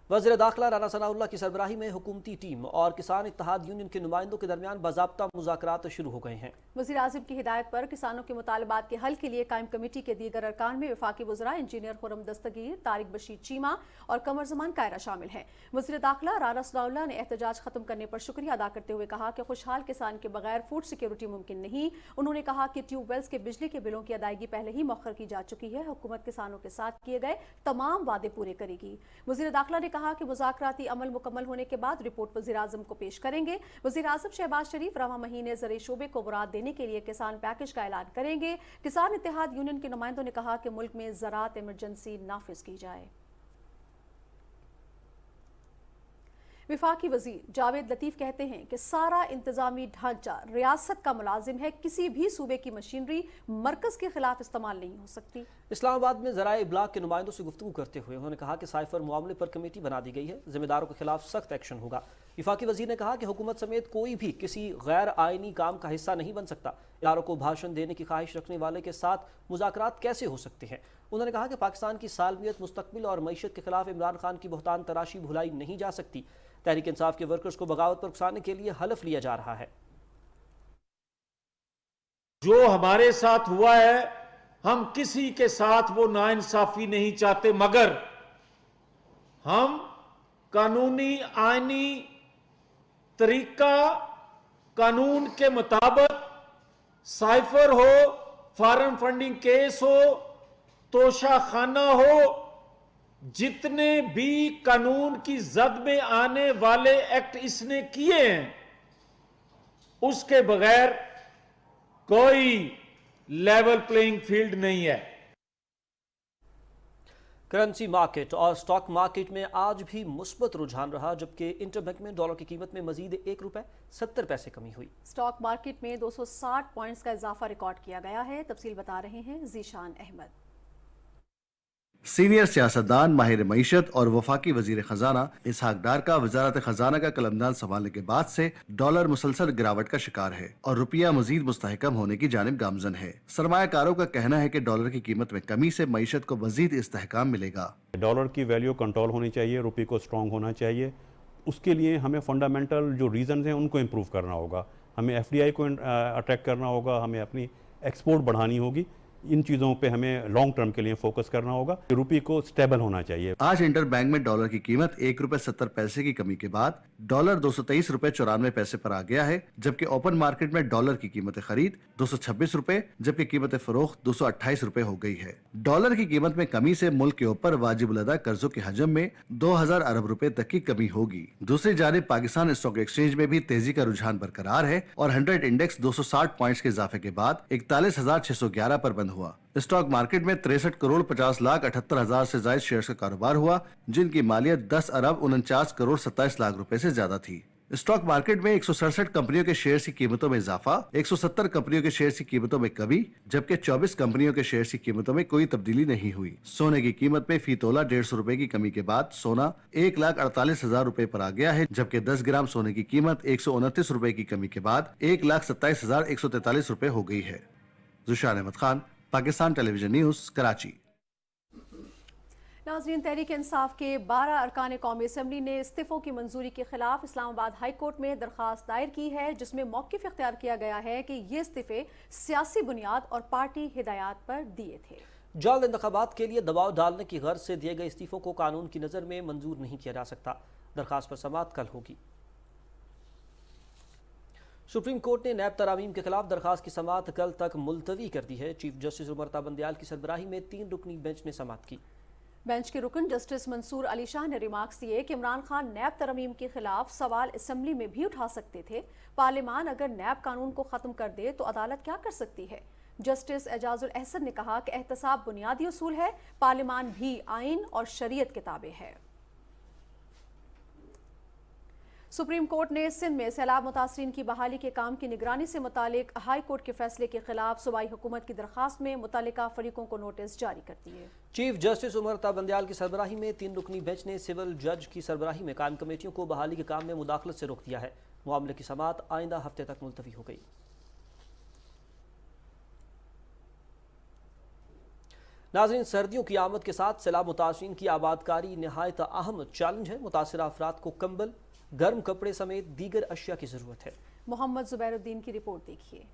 Speaker 1: वज़ीर दाखिला राना सनाउल्लाह की सरबराही में हुकूमती टीम और किसान इत्तेहाद यूनियन के नुमाइंदों के दरमियान बाज़ाब्ता मुज़ाकरात शुरू हो गए हैं।
Speaker 2: वज़ीर आज़म की हिदायत पर किसानों के मुतालबात के हल के लिए कायम कमेटी के दीगर अरकान में वफाकी वज़रा इंजीनियर खुर्रम दस्तगीर, तारिक बशीर चीमा और कमर ज़मान कायरा शामिल हैं। वज़ीर दाखिला राना सनाउल्लाह ने एहतजाज खत्म करने पर शुक्रिया अदा करते हुए कहा कि खुशहाल किसान के बगैर फूड सिक्योरिटी मुमकिन नहीं। उन्होंने कहा कि ट्यूबवेल्स के बिजली के बिलों की अदायगी पहले ही मौखर की जा चुकी है। हुकूमत किसानों के साथ किए गए तमाम वादे पूरे करेगी। वज़ीर दाखिला ने कहा कि मुज़ाकराती अमल मुकम्मल होने के बाद रिपोर्ट वज़ीर आज़म को पेश करेंगे। वज़ीर आज़म शहबाज शरीफ रवां महीने ज़राई शोबे को मुराद देने के लिए किसान पैकेज का ऐलान करेंगे। किसान इत्तेहाद यूनियन के नुमाइंदों ने कहा कि मुल्क में ज़राअत इमरजेंसी नाफिज की जाए। विफाकी वजीर जावेद लतीफ कहते हैं कि सारा इंतजामी ढांचा रियासत का मुलाजिम है, किसी भी सूबे की मशीनरी मरकज के खिलाफ इस्तेमाल नहीं हो सकती।
Speaker 1: इस्लामाबाद में ज़राए इब्लाग के नुमाइंदों से गुफ्तगू करते हुए उन्होंने कहा कि साइफर मामले पर कमेटी बना दी गई है, जिम्मेदारों के खिलाफ सख्त एक्शन होगा। विफाकी वजीर ने कहा कि हुकूमत समेत कोई भी किसी गैर आइनी काम का हिस्सा नहीं बन सकता। इदारों को भाषण देने की ख्वाहिश रखने वाले के साथ मुज़ाकरात कैसे हो सकते हैं। उन्होंने कहा कि पाकिस्तान की सालमियत, मुस्तकबिल और मईशत के खिलाफ इमरान खान की बहतान तराशी भुलाई नहीं जा सकती। तहरीक इंसाफ के वर्कर्स को बगावत पर उकसाने के लिए हलफ लिया जा रहा है।
Speaker 4: जो हमारे साथ हुआ है, हम किसी के साथ वो नाइंसाफी नहीं चाहते, मगर हम कानूनी आईनी तरीका, कानून के मुताबिक साइफर हो, फॉरेन फंडिंग केस हो, तोशा खाना हो, जितने भी कानून की जद में आने वाले एक्ट इसने किए हैं, उसके बगैर कोई लेवल प्लेइंग फील्ड नहीं है।
Speaker 1: करेंसी मार्केट और स्टॉक मार्केट में आज भी मुस्बत रुझान रहा, जबकि इंटरबैंक में डॉलर की कीमत में मजीद 1 रुपए 70 पैसे कमी हुई।
Speaker 2: स्टॉक मार्केट में 260 पॉइंट्स का इजाफा रिकॉर्ड किया गया है। तफसील बता रहे हैं जीशान अहमद।
Speaker 6: सीनियर सियासतदान, माहिर मईशत और वफाकी वजीर खजाना इसहाक डार का वजारत खजाना का कलमदान संभालने के बाद से डॉलर मुसलसल गिरावट का शिकार है और रुपया मजीद मुस्तहकम होने की जानिब गामजन है। सरमायाकारों का कहना है कि डॉलर की कीमत में कमी से मईशत को मजीद इस्तेहकाम मिलेगा।
Speaker 7: डॉलर की वैल्यू कंट्रोल होनी चाहिए, रुपये को स्ट्रॉन्ग होना चाहिए। उसके लिए हमें फंडामेंटल जो रीज़न हैं उनको इम्प्रूव करना होगा। हमें FDI को अट्रैक्ट करना होगा, हमें अपनी एक्सपोर्ट बढ़ानी होगी। इन चीज़ों पे हमें लॉन्ग टर्म के लिए फोकस करना होगा। रुपये को स्टेबल होना चाहिए।
Speaker 6: आज इंटर बैंक में डॉलर की कीमत 1 रुपए 70 पैसे की कमी के बाद डॉलर 223 रुपए 94 पैसे पर आ गया है, जबकि ओपन मार्केट में डॉलर की कीमत खरीद 226 रुपए जबकि कीमत फरोख्त 228 रुपए हो गई है। डॉलर की कीमत में कमी से मुल्क के ऊपर वाजिबुल-अदा कर्जों के हजम में 2000 अरब रुपए तक की कमी होगी। दूसरी जानिब पाकिस्तान स्टॉक एक्सचेंज में भी तेजी का रुझान बरकरार है और 100 इंडेक्स 260 पॉइंट्स के इजाफे के बाद 41,611 पर बंद हुआ। स्टॉक मार्केट में 63 करोड़ 50 लाख 78 हजार से ज्यादा शेयर्स का कारोबार हुआ, जिनकी मालियत 10 अरब 49 करोड़ 27 लाख रुपए से ज्यादा थी। स्टॉक मार्केट में 167 कंपनियों के शेयर्स की कीमतों में इजाफा, 170 कंपनियों के शेयर्स की कीमतों में कमी, जबकि 24 कंपनियों के शेयर्स की कीमतों में कोई तब्दीली नहीं हुई। सोने की कीमत में फी तोला 150 रुपए की कमी के बाद सोना 1,48,000 रुपए पर आ गया है, जबकि 10 ग्राम सोने की कीमत 129 रुपए की कमी के बाद 1,27,143 रुपए हो गई है। ज़ुशान अहमद खान, पाकिस्तान टेलीविजन न्यूज, कराची।
Speaker 2: नाज़रीन, तहरीक इंसाफ के 12 अरकान कौमी असम्बली ने इस्तीफ़ों की मंजूरी के खिलाफ इस्लामाबाद हाई कोर्ट में दरख्वास्त दायर की है, जिसमें मौक़िफ़ इख्तियार किया गया है कि ये इस्तीफ़े सियासी बुनियाद और पार्टी हिदायत पर दिए थे।
Speaker 1: जल्द इंतखाबात के लिए दबाव डालने की गर्ज से दिए गए इस्तीफ़ों को कानून की नज़र में मंजूर नहीं किया जा सकता। दरख्वास्त पर समाअत कल होगी। सुप्रीम कोर्ट ने नैब तरामीम के खिलाफ दरख्वास्त की समाअत कल तक मुलतवी कर दी है। चीफ जस्टिस उमर बंदयाल की सरबराही में 3 रुकनी बेंच ने समाअत की।
Speaker 2: बेंच के रुकन जस्टिस मंसूर अली शाह ने रिमार्क्स दिए कि इमरान खान नैब तरमीम के खिलाफ सवाल असम्बली में भी उठा सकते थे। पार्लियामान अगर नैब कानून को ख़त्म कर दे तो अदालत क्या कर सकती है। जस्टिस एजाजुल एहसन ने कहा कि एहतसाब बुनियादी उसूल है, पार्लियामान भी आइन और शरीयत के ताबे है। सुप्रीम कोर्ट ने सिंध में सैलाब मुतासरीन की बहाली के काम की निगरानी से मुतालिक हाई कोर्ट के फैसले के खिलाफ सूबाई हुकूमत की दरख्वास्त में मुतल्लिका फरीकों को नोटिस जारी कर दिए।
Speaker 1: चीफ जस्टिस उमर बंदयाल की सरबराही में 3 रुकनी बेंच ने सिविल जज की सरबराही में कायम कमेटियों को बहाली के काम में मुदाखलत से रोक दिया है। मामले की समाअत आइंदा हफ्ते तक मुलतवी हो गई। नाज़रीन, सर्दियों की आमद के साथ सैलाब मुतासरीन की आबादकारी नहायत अहम चैलेंज है। मुतासरा अफराद को कंबल, गर्म कपड़े समेत दीगर अशिया की जरूरत है।
Speaker 2: मोहम्मद जुबैरुद्दीन की रिपोर्ट देखिए।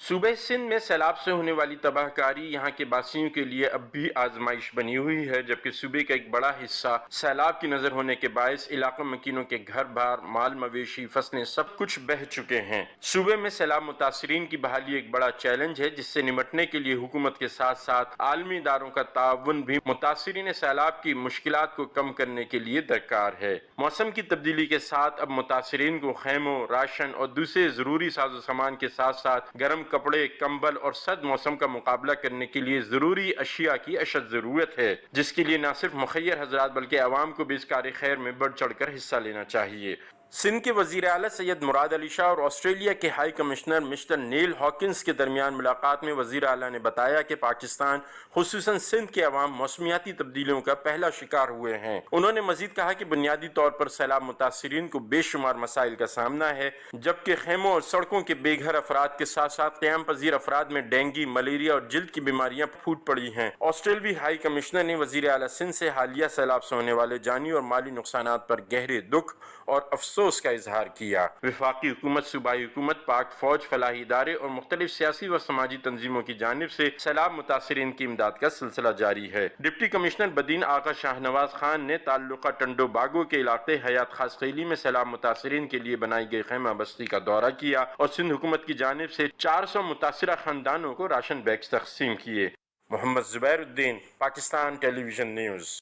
Speaker 8: सूबे सिंध में सैलाब से होने वाली तबाहकारी यहाँ के बासियों के लिए अब भी आजमाइश बनी हुई है, जबकि सूबे का एक बड़ा हिस्सा सैलाब की नजर होने के बायस इलाका मकीनों के घर बार, माल मवेशी, फसलें सब कुछ बह चुके हैं। सूबे में सैलाब मुतासरीन की बहाली एक बड़ा चैलेंज है, जिससे निपटने के लिए हुकूमत के साथ साथ आलमी इदारों का ताउन भी मुतासरीन सैलाब की मुश्किलात को कम करने के लिए दरकार है। मौसम की तब्दीली के साथ अब मुतासरीन को खैमों, राशन और दूसरे जरूरी साजो सामान के साथ साथ गर्म कपड़े, कंबल और सर्द मौसम का मुकाबला करने के लिए जरूरी अशिया की अशद जरूरत है, जिसके लिए न सिर्फ मुखय्यर हजरात बल्कि आवाम को भी इस कार्य खैर में बढ़ चढ़ कर हिस्सा लेना चाहिए। सिंध के वजीर आला सैयद मुराद अली शाह और ऑस्ट्रेलिया के हाई कमिश्नर मिस्टर नील हॉकिंस के दरमियान मुलाकात में वजीर आला ने बताया कि पाकिस्तान खुसूसन सिंध के अवाम मौसमियाती तब्दीलियों का पहला शिकार हुए हैं। उन्होंने मजीद कहा कि बुनियादी तौर पर सैलाब मुतासरीन को बेशुमार मसाइल का सामना है, जबकि खेमों और सड़कों के बेघर अफराद के साथ साथ क़याम पजीर अफराद में डेंगू, मलेरिया और जिल्द की बीमारियां फूट पड़ी हैं। ऑस्ट्रेलवी हाई कमिश्नर ने वजीर आला सिंध से हालिया सैलाब से होने वाले जानी और माली नुकसान पर गहरे दुख और अफसोस का इजहार किया। वफाकी हुकूमत, सूबाई हुकूमत, पाक फौज, फलाही इदारे और मुख्तलिफ सियासी व समाजी तंजीमों की जानिब से सैलाब मुतासरीन की इमदाद का सिलसिला जारी है। डिप्टी कमिश्नर बदीन आका शाहनवाज खान ने ताल्लुका टंडो बागो के इलाके हयात खास खैली में सैलाब मुतासरीन के लिए बनाई गई खैमा बस्ती का दौरा किया और सिंध हुकूमत की जानिब से 400 मुतासरा खानदानों को राशन बैग्स तकसीम किए। Mohammad Zubairuddin, Pakistan television news.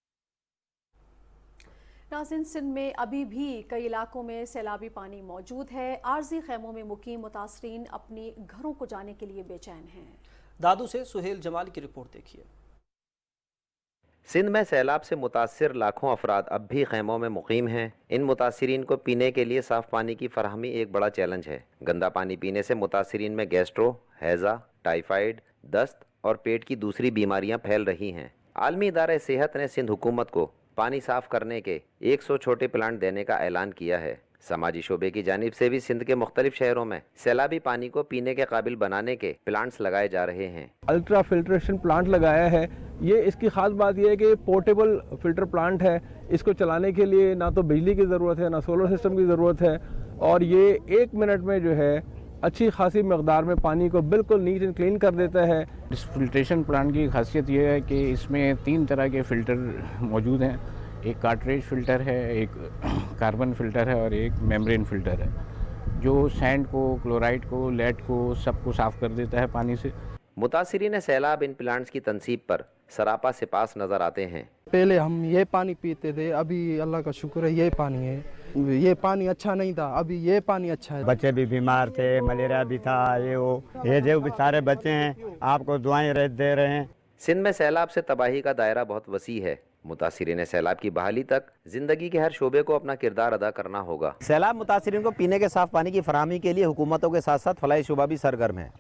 Speaker 2: नाज़रीन, सिंध में अभी भी कई इलाकों में सैलाबी पानी मौजूद है। आर्जी खैमों में मुकीम मुतासरीन अपने घरों को जाने के लिए बेचैन हैं।
Speaker 1: दादू से सुहेल जमाली की रिपोर्ट देखिए।
Speaker 9: सिंध में सैलाब से मुतासिर लाखों अफराद अब भी खैमों में मुकीम हैं। इन मुतासिरीन को पीने के लिए साफ़ पानी की फराहमी एक बड़ा चैलेंज है। गंदा पानी पीने से मुतासिरीन में गैस्ट्रो, हैज़ा, टाइफाइड, दस्त और पेट की दूसरी बीमारियां फैल रही हैं। आलमी इदारे सेहत ने सिंध हुकूमत को पानी साफ़ करने के 100 छोटे प्लांट देने का ऐलान किया है। समाजी शोबे की जानिब से भी सिंध के मुख्तलिफ शहरों में सैलाबी पानी को पीने के काबिल बनाने के प्लांट्स लगाए जा रहे हैं।
Speaker 10: अल्ट्रा फिल्ट्रेशन प्लांट लगाया है। ये इसकी ख़ास बात यह है कि पोर्टेबल फ़िल्टर प्लांट है। इसको चलाने के लिए ना तो बिजली की ज़रूरत है, ना सोलर सिस्टम की ज़रूरत है, और ये 1 मिनट में जो है अच्छी खासी मकदार में पानी को बिल्कुल नीट एंड क्लीन कर देता है।
Speaker 11: इस फिल्ट्रेशन प्लांट की खासियत ये है कि इसमें 3 तरह के फ़िल्टर मौजूद हैं। एक कार्ट्रेज फ़िल्टर है, एक कार्बन फ़िल्टर है और एक मेम्ब्रेन फ़िल्टर है, जो सैंड को, क्लोराइड को, लेड को सबको साफ़ कर देता है पानी से।
Speaker 9: मुतासिरीन सैलाब इन प्लांट्स की तनसीब पर सरापा से पास नज़र आते हैं।
Speaker 12: पहले हम ये पानी पीते थे, अभी अल्लाह का शुक्र है ये पानी है। ये पानी अच्छा नहीं था, अभी ये पानी अच्छा है।
Speaker 13: बच्चे भी बीमार थे, मलेरिया भी था, ये जो सारे बच्चे हैं आपको दुआएं दे रहे हैं।
Speaker 9: सिंध में सैलाब से तबाही का दायरा बहुत वसी है। मुतासिरीन सैलाब की बहाली तक जिंदगी के हर शोबे को अपना किरदार अदा करना होगा।
Speaker 13: सैलाब मुतासिरीन को पीने के साफ पानी की फराहमी के लिए हुकूमतों के साथ साथ फलाही शुबा भी सरगर्म है।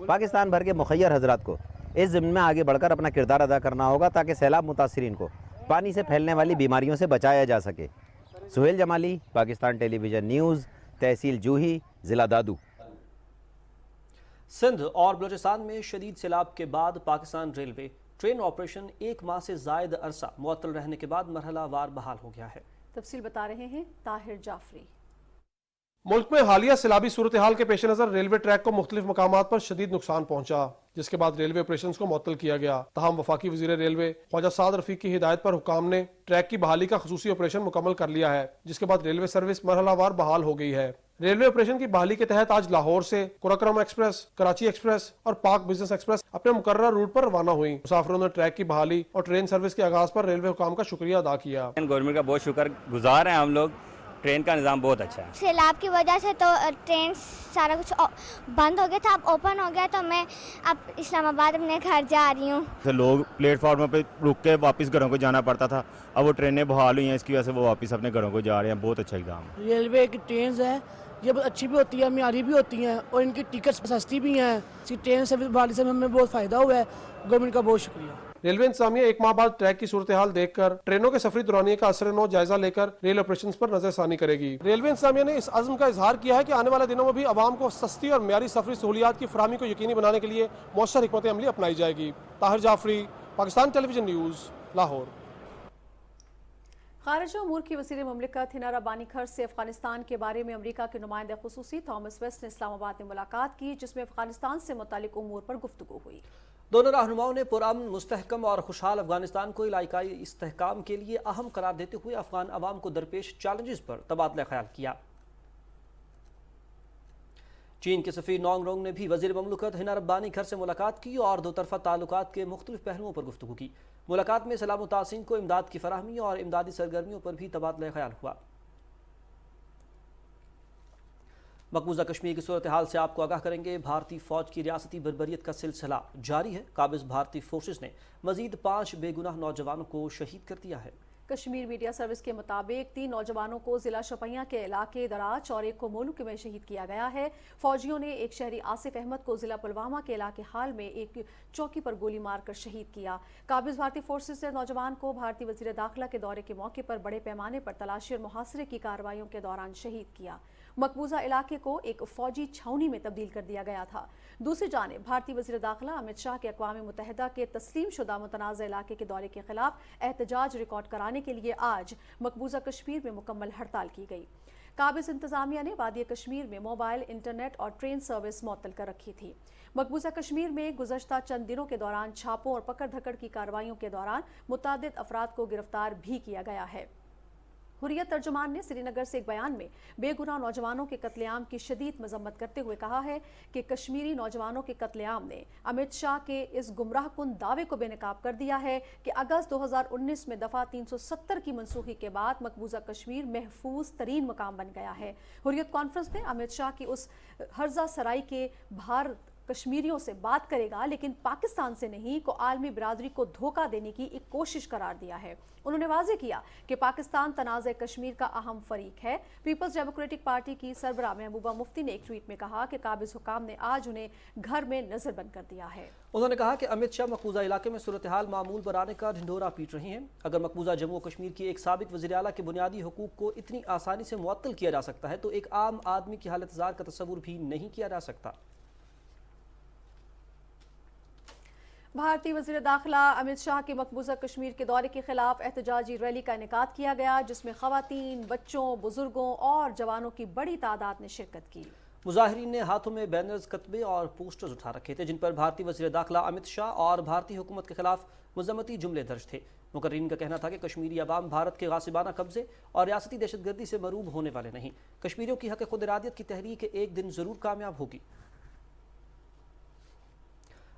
Speaker 13: पाकिस्तान भर के मुखय्यर हजरात को इस ज़मीन में आगे बढ़कर अपना किरदार अदा करना होगा ताकि सैलाब मुतासिरीन को पानी से फैलने वाली बीमारियों से बचाया जा सके। सुहेल जमाली, पाकिस्तान टेलीविज़न न्यूज़, तहसील जूही, ज़िला दादू।
Speaker 1: सिंध और बलूचिस्तान में शदीद सैलाब के बाद पाकिस्तान रेलवे ट्रेन ऑपरेशन 1 माह से ज़ायद अरसा मुअत्तल रहने के बाद मरहला वार बहाल हो गया है।
Speaker 2: तफसील बता रहे हैं ताहिर जाफरी।
Speaker 14: मुल्क में हालिया सैलाबी सूरत हाल के पेश नज़र रेलवे ट्रैक को मुख्तलिफ मकामात पर शदीद नुकसान पहुंचा, जिसके बाद रेलवे ऑपरेशंस को मुअत्तल किया गया। तहम वफाकी वज़ीर रेलवे ख्वाजा साद रफीक की हिदायत पर हुकाम ने ट्रैक की बहाली का खसूसी ऑपरेशन मुकम्मल कर लिया है, जिसके बाद रेलवे सर्विस मरहलावार बहाल हो गई है। रेलवे ऑपरेशन की बहाली के तहत आज लाहौर से कुरक्रम एक्सप्रेस, कराची एक्सप्रेस और पाक बिजनेस एक्सप्रेस अपने मुकर्रर रूट पर रवाना हुई। मुसाफिरों ने ट्रैक की बहाली और ट्रेन सर्विस के आगाज पर रेलवे हुकाम का शुक्रिया अदा किया।
Speaker 13: गवर्नमेंट का बहुत शुक्रगुजार हैं हम लोग, ट्रेन का निज़ाम बहुत अच्छा है।
Speaker 15: सैलाब की वजह से तो ट्रेन सारा कुछ बंद हो गया था, अब ओपन हो गया, तो मैं अब इस्लामाबाद अपने घर जा रही हूँ।
Speaker 13: तो लोग प्लेटफॉर्म पे रुक के वापस घरों को जाना पड़ता था, अब वो ट्रेनें बहाल हुई हैं, इसकी वजह से वो वापस अपने घरों को जा रहे हैं। बहुत अच्छा इक़दाम।
Speaker 16: रेलवे की ट्रेन है ये बहुत अच्छी भी होती है, मियारी भी होती हैं और इनकी टिकट्स सस्ती भी हैं। इसकी ट्रेन सर्विस बहाली से हमें बहुत फ़ायदा हुआ है, गवर्नमेंट का बहुत शुक्रिया।
Speaker 14: रेलवे इंतजामिया 1 माह बाद ट्रैक की सूरत हाल देखकर ट्रेनों के सफरी दौरानिये का असर-ए-नौ जायजा लेकर रेल ऑपरेशंस पर नजरसानी करेगी। रेलवे इंतजामिया ने इस अज़्म का इजहार किया है कि आने वाले दिनों में भी आवाम को सस्ती और मियारी सफरी सहूलियात की फराहमी को यकीनी बनाने के लिए मौसर हिकमत अमली अपनाई जाएगी। Tahir Jafri, Pakistan television news, Lahore.
Speaker 2: खारिजा उमूर की वज़ीर मुमलिकत हिना रब्बानी खर्च से अफगानिस्तान के बारे में अमरीका के नुमाइंदे खुसूसी थॉमस वेस्ट ने इस्लामाबाद में मुलाकात की, जिसमें अफगानिस्तान से मुतालिक उमूर पर गुफ्तगू हुई।
Speaker 1: दोनों रहनुमाओं ने पुरअमन, मुस्तहकम और खुशहाल अफगानिस्तान को इलाकाई इस्तेहकाम के लिए अहम करार देते हुए अफगान अवाम को दरपेश चैलेंजेस पर तबादला ख्याल किया। चीन के सफ़ीर नोंग रोंग ने भी वज़ीर मुमलिकत हिना रब्बानी खर से मुलाकात की और दो तरफ़ा ताल्लुकात के मुख्तलिफ पहलुओं पर गुफ्तगू की। मुलाकात में सलाम मुतासिन को इमदाद की फराहमी और इमदादी सरगर्मियों पर भी तबादला ख्याल हुआ। मकबूजा कश्मीर की सूरत हाल से आपको आगाह करेंगे। भारतीय फौज की रियासती बर्बरियत का सिलसिला जारी है। काबिज भारतीय फोर्सेस ने मजीद 5 बेगुनाह नौजवानों को शहीद कर दिया है।
Speaker 2: कश्मीर मीडिया सर्विस के मुताबिक 3 नौजवानों को जिला शपैया के इलाके दराज और एक को मोलुक में शहीद किया गया है। फौजियों ने एक शहरी आसिफ अहमद को जिला पुलवामा के इलाके हाल में एक चौकी पर गोली मारकर शहीद किया। काबिज भारतीय फोर्सेस ने नौजवान को भारतीय वजीर दाखिला के दौरे के मौके पर बड़े पैमाने पर तलाशी और मुहासरे की कार्रवाइयों के दौरान शहीद किया। मकबूजा इलाके को एक फौजी छावनी में तब्दील कर दिया गया था। दूसरी जानिब भारतीय वज़ीर दाखिला अमित शाह के अक़वाम मुत्तहिदा के तस्लीम शुदा मुतनाज़ इलाके के दौरे के खिलाफ एहतजाज रिकॉर्ड कराने के लिए आज मकबूजा कश्मीर में मुकम्मल हड़ताल की गई। काबिज इंतजामिया ने वादी कश्मीर में मोबाइल, इंटरनेट और ट्रेन सर्विस मुअत्तल कर रखी थी। मकबूजा कश्मीर में गुज़श्ता चंद दिनों के दौरान छापों और पकड़ धकड़ की कार्रवाइयों के दौरान मुतादिद अफराद को गिरफ्तार भी किया गया है। हुर्रियत तर्जुमान ने श्रीनगर से एक बयान में बेगुनाह नौजवानों के कत्लेआम की शदीद मजम्मत करते हुए कहा है कि कश्मीरी नौजवानों के कत्लेआम ने अमित शाह के इस गुमराहकुन दावे को बेनकाब कर दिया है कि अगस्त 2019 में दफ़ा 370 की मनसूखी के बाद मकबूजा कश्मीर महफूज तरीन मकाम बन गया है। हुर्रियत कॉन्फ्रेंस ने अमित शाह की उस हर्जा सराई के भारत कश्मीरियों से बात करेगा लेकिन पाकिस्तान से नहीं को आलमी बिरादरी को धोखा देने की एक कोशिश करार दिया है। उन्होंने वाज़ेह किया कि पाकिस्तान तनाज़े कश्मीर का अहम फरीक है। पीपल्स डेमोक्रेटिक पार्टी की सरबराह महबूबा मुफ्ती ने एक ट्वीट में कहा कि काबिज हुकाम ने आज उन्हें घर में नजरबंद कर दिया है।
Speaker 1: उन्होंने कहा कि अमित शाह मकबूजा इलाके में सूरत हाल मामूल बनाने का ढिंढोरा पीट रही हैं। अगर मकबूजा जम्मू कश्मीर की एक साबिक वज़ीर आला के बुनियादी हुकूक को इतनी आसानी से मुअत्तल किया जा सकता है तो एक आम आदमी की हालत ज़ार का तस्वुर भी नहीं किया जा सकता।
Speaker 2: भारतीय वज़ीर दाखिला अमित शाह के मकबूजा कश्मीर के दौरे के खिलाफ एहतजाजी रैली का इनेकाद किया गया, जिसमें ख़वातीन, बच्चों, बुजुर्गों और जवानों की बड़ी तादाद ने शिरकत की।
Speaker 1: مظاہرین نے ہاتھوں میں بینرز، کتبے اور پوسٹرز اٹھا رکھے تھے جن پر بھارتی وزیر داخلہ امت شاہ اور بھارتی حکومت کے خلاف مذمتی جملے درج تھے۔ مقررین کا کہنا تھا کہ کشمیری عوام بھارت کے غاصبانہ قبضے اور ریاستی دہشت گردی سے مروب ہونے والے نہیں۔ کشمیریوں کی حق خود ارادیت کی تحریک ایک دن ضرور کامیاب ہوگی۔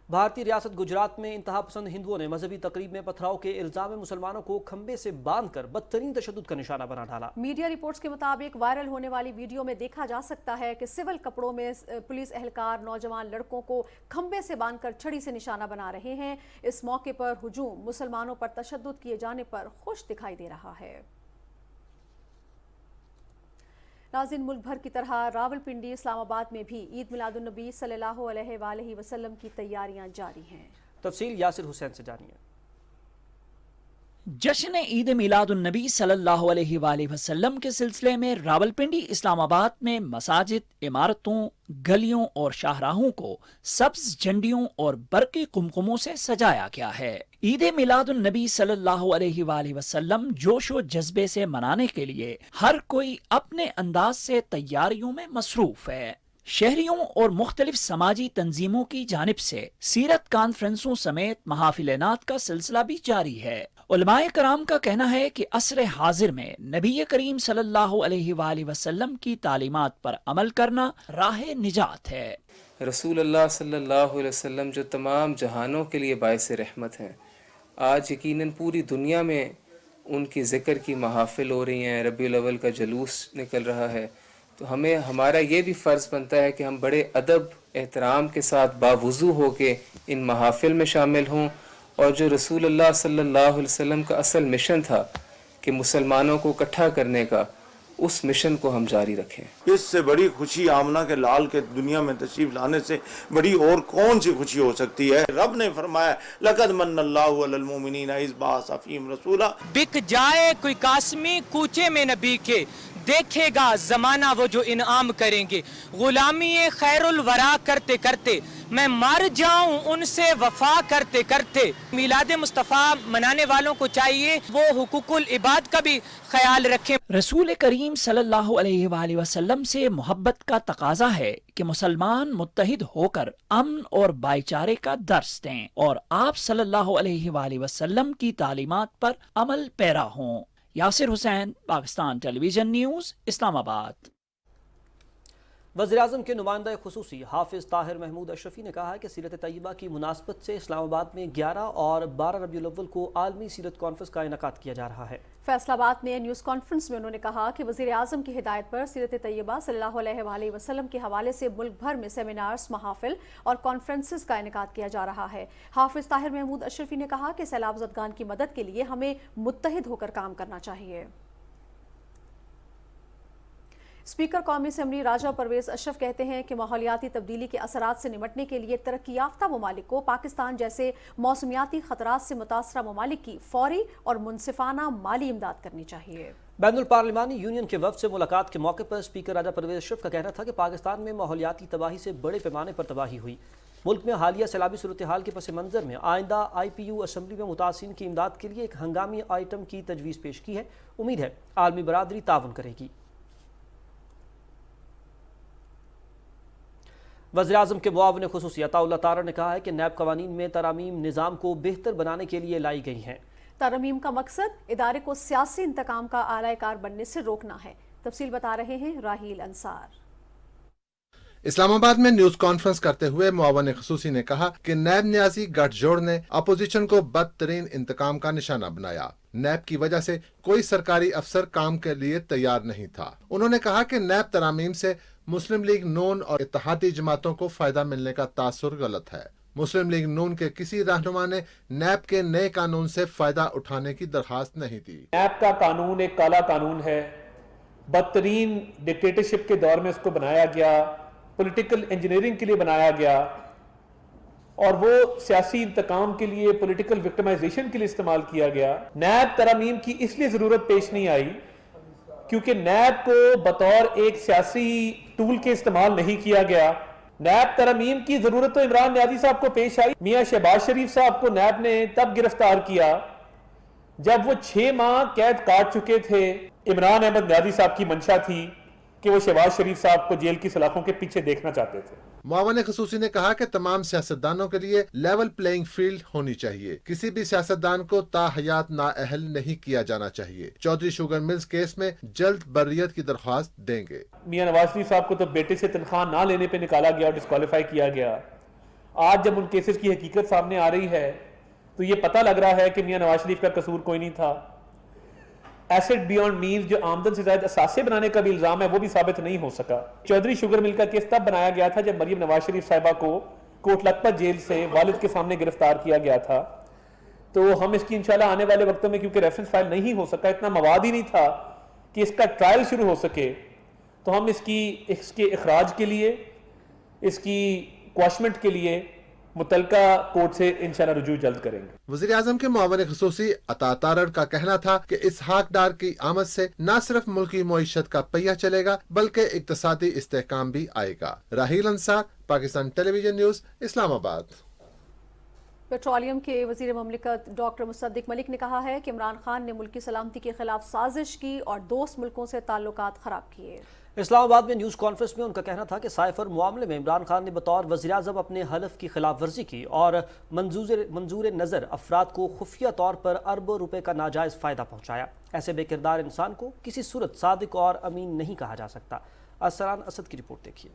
Speaker 1: بھارتی ریاست گجرات میں انتہا پسند ہندوؤں نے مذہبی تقریب میں پتھراؤ کے الزام میں مسلمانوں کو کھمبے سے باندھ کر بدترین تشدد کا نشانہ بنا ڈالا۔
Speaker 2: میڈیا رپورٹس کے مطابق وائرل ہونے والی ویڈیو میں دیکھا جا سکتا ہے کہ سول کپڑوں میں پولیس اہلکار نوجوان لڑکوں کو کھمبے سے باندھ کر چھڑی سے نشانہ بنا رہے ہیں۔ اس موقع پر ہجوم مسلمانوں پر تشدد کیے جانے پر خوش دکھائی دے رہا ہے۔ ناظرین، ملک بھر کی طرح راولپنڈی، اسلام آباد میں بھی عید میلاد النبی صلی اللہ علیہ وآلہ وسلم کی تیاریاں جاری ہیں۔
Speaker 1: تفصیل یاسر حسین سے جانیے۔
Speaker 17: جشن عید میلاد النبی صلی اللہ علیہ وآلہ وسلم کے سلسلے میں راولپنڈی، اسلام آباد میں مساجد، عمارتوں، گلیوں اور شاہراہوں کو سبز جھنڈیوں اور برقی قمقموں سے سجایا گیا ہے۔ عید میلاد النبی صلی اللہ علیہ وآلہ وسلم جوش و جذبے سے منانے کے لیے ہر کوئی اپنے انداز سے تیاریوں میں مصروف ہے۔ شہریوں اور مختلف سماجی تنظیموں کی جانب سے سیرت کانفرنسوں سمیت محافل نعت کا سلسلہ بھی جاری ہے۔ علماء کرام کا کہنا ہے کہ عصر حاضر میں نبی کریم صلی اللہ علیہ وآلہ وسلم کی تعلیمات پر عمل کرنا راہ نجات ہے۔
Speaker 18: رسول اللہ صلی اللہ علیہ وسلم جو تمام جہانوں کے لیے باعث رحمت ہیں، آج یقیناً پوری دنیا میں ان کی ذکر کی محافل ہو رہی ہیں، ربیع الاول کا جلوس نکل رہا ہے، تو ہمیں ہمارا یہ بھی فرض بنتا ہے کہ ہم بڑے ادب احترام کے ساتھ باوضو ہو کے ان محافل میں شامل ہوں، اور جو رسول اللہ صلی اللہ علیہ وسلم کا اصل مشن تھا کہ مسلمانوں کو اکٹھا کرنے کا، اس مشن کو ہم جاری رکھیں۔
Speaker 19: اس سے بڑی خوشی آمنہ کے لال کے دنیا میں تشریف لانے سے بڑی اور کون سی خوشی ہو سکتی ہے؟ رب نے فرمایا لقد من اللہ علی المؤمنین اذ بعث فیہم رسولا۔
Speaker 20: بک جائے کوئی قاسمی کوچے میں نبی کے، دیکھے گا زمانہ وہ جو انعام کریں گے۔ غلامی خیر الورا کرتے کرتے میں مر جاؤں ان سے وفا کرتے کرتے۔ میلاد مصطفیٰ منانے والوں کو چاہیے وہ حقوق العباد کا بھی خیال رکھیں۔
Speaker 17: رسول کریم صلی اللہ علیہ وآلہ وسلم سے محبت کا تقاضا ہے کہ مسلمان متحد ہو کر امن اور بھائی چارے کا درس دیں اور آپ صلی اللہ علیہ وآلہ وسلم کی تعلیمات پر عمل پیرا ہوں۔ یاسر حسین، پاکستان ٹیلی ویژن نیوز، اسلام آباد۔
Speaker 1: وزیراعظم کے نمائندہ خصوصی حافظ طاہر محمود اشرفی نے کہا ہے کہ سیرت طیبہ کی مناسبت سے اسلام آباد میں 11 اور 12 ربیع الاول کو عالمی سیرت کانفرنس کا انعقاد کیا جا رہا ہے۔
Speaker 2: فیصل آباد میں نیوز کانفرنس میں انہوں نے کہا کہ وزیر اعظم کی ہدایت پر سیرت طیبہ صلی اللہ علیہ وآلہ وسلم کے حوالے سے ملک بھر میں سیمینارز، محافل اور کانفرنسز کا انعقاد کیا جا رہا ہے۔ حافظ طاہر محمود اشرفی نے کہا کہ سیلاب زدگان کی مدد کے لیے ہمیں متحد ہو کر کام کرنا چاہیے۔ اسپیکر قومی اسمبلی راجہ پرویز اشرف کہتے ہیں کہ ماحولیاتی تبدیلی کے اثرات سے نمٹنے کے لیے ترقی یافتہ ممالک کو پاکستان جیسے موسمیاتی خطرات سے متاثرہ ممالک کی فوری اور منصفانہ مالی امداد کرنی چاہیے۔
Speaker 1: بین الپارلیمانی یونین کے وفد سے ملاقات کے موقع پر اسپیکر راجہ پرویز اشرف کا کہنا تھا کہ پاکستان میں ماحولیاتی تباہی سے بڑے پیمانے پر تباہی ہوئی۔ ملک میں حالیہ سیلابی صورتحال کے پس منظر میں آئندہ IPU اسمبلی میں متاثرین کی امداد کے لیے ایک ہنگامی آئٹم کی تجویز پیش کی ہے۔ امید ہے عالمی برادری تعاون کرے گی۔ وزیراعظم کے معاون خصوصی عطا اللہ تارڑ نے کہا ہے کہ نیب قوانین میں ترامیم نظام کو بہتر بنانے کے لیے لائی گئی ہیں۔
Speaker 2: ترمیم کا مقصد ادارے کو سیاسی انتقام کا آلہ کار بننے سے روکنا ہے۔ تفصیل بتا رہے ہیں راہیل انصار۔
Speaker 21: اسلام آباد میں نیوز کانفرنس کرتے ہوئے معاون خصوصی نے کہا کہ نیب نیازی گٹھ جوڑ نے اپوزیشن کو بدترین انتقام کا نشانہ بنایا۔ نیب کی وجہ سے کوئی سرکاری افسر کام کے لیے تیار نہیں تھا۔ انہوں نے کہا کہ نیب ترامیم سے مسلم لیگ نون اور اتحادی جماعتوں کو فائدہ ملنے کا تاثر غلط ہے۔ مسلم لیگ نون کے کسی رہنما نے نیب کے نئے قانون سے فائدہ اٹھانے کی درخواست نہیں دی۔
Speaker 4: نیب کا قانون ایک کالا قانون ہے، بدترین ڈکٹیٹرشپ کے دور میں اس کو بنایا گیا، پولیٹیکل انجینئرنگ کے لیے بنایا گیا، اور وہ سیاسی انتقام کے لیے، پولیٹیکل وکٹمائزیشن کے لیے استعمال کیا گیا۔ نیب ترامیم کی اس لیے ضرورت پیش نہیں آئی کیونکہ نیب کو بطور ایک سیاسی ٹول کے استعمال نہیں کیا گیا۔ نیب ترامیم کی ضرورت تو عمران نیازی صاحب کو پیش آئی۔ میاں شہباز شریف صاحب کو نیب نے تب گرفتار کیا جب وہ 6 ماہ قید کاٹ چکے تھے۔ عمران احمد نیازی صاحب کی منشا تھی
Speaker 3: کہ وہ شہباز شریف صاحب کو جیل کی سلاخوں کے پیچھے دیکھنا چاہتے تھے۔
Speaker 21: معاون خصوصی نے کہا کہ تمام سیاستدانوں کے لیے لیول پلینگ فیلڈ ہونی چاہیے، کسی بھی سیاستدان کو تاحیات نااہل نہیں کیا جانا چاہیے۔ چودھری شوگر ملز کیس میں جلد بریت کی درخواست دیں گے۔
Speaker 3: میاں نواز شریف صاحب کو تو بیٹے سے تنخواہ نہ لینے پہ نکالا گیا اور ڈسکوالیفائی کیا گیا۔ آج جب ان کیسز کی حقیقت سامنے آ رہی ہے تو یہ پتہ لگ رہا ہے کہ میاں نواز شریف کا قصور کوئی نہیں تھا۔ ایسٹ بیونڈ مینز جو آمدن سے زائد اثاثے بنانے کا بھی الزام ہے وہ بھی ثابت نہیں ہو سکا۔ چودھری شوگر مل کا کیس تب بنایا گیا تھا جب مریم نواز شریف صاحبہ کو کوٹ لکھپت جیل سے والد کے سامنے گرفتار کیا گیا تھا۔ تو ہم اس کی انشاءاللہ آنے والے وقتوں میں، کیونکہ ریفرنس فائل نہیں ہو سکا، اتنا مواد ہی نہیں تھا کہ اس کا ٹرائل شروع ہو سکے، تو ہم اس کے اخراج کے لیے، اس کی کواشمنٹ کے لیے متعلقہ کورٹ سے انشاءاللہ رجوع جلد کریں گے۔
Speaker 21: وزیر اعظم کے معاون خصوصی عطا تارڑ کا کہنا تھا کہ اسحاق ڈار کی آمد سے نہ صرف ملکی معیشت کا پہیہ چلے گا بلکہ اقتصادی استحکام بھی آئے گا۔ راہیل انصار، پاکستان ٹیلی ویژن نیوز، اسلام آباد۔
Speaker 2: پیٹرولیم کے وزیر مملکت ڈاکٹر مصدق ملک نے کہا ہے کہ عمران خان نے ملکی سلامتی کے خلاف سازش کی اور دوست ملکوں سے تعلقات خراب کیے۔
Speaker 1: اسلام آباد میں نیوز کانفرنس میں ان کا کہنا تھا کہ سائفر معاملے میں عمران خان نے بطور وزیر اعظم اپنے حلف کی خلاف ورزی کی اور منظور نظر افراد کو خفیہ طور پر اربوں روپے کا ناجائز فائدہ پہنچایا۔ ایسے بے کردار انسان کو کسی صورت صادق اور امین نہیں کہا جا سکتا۔ اسران اسد کی رپورٹ دیکھیے۔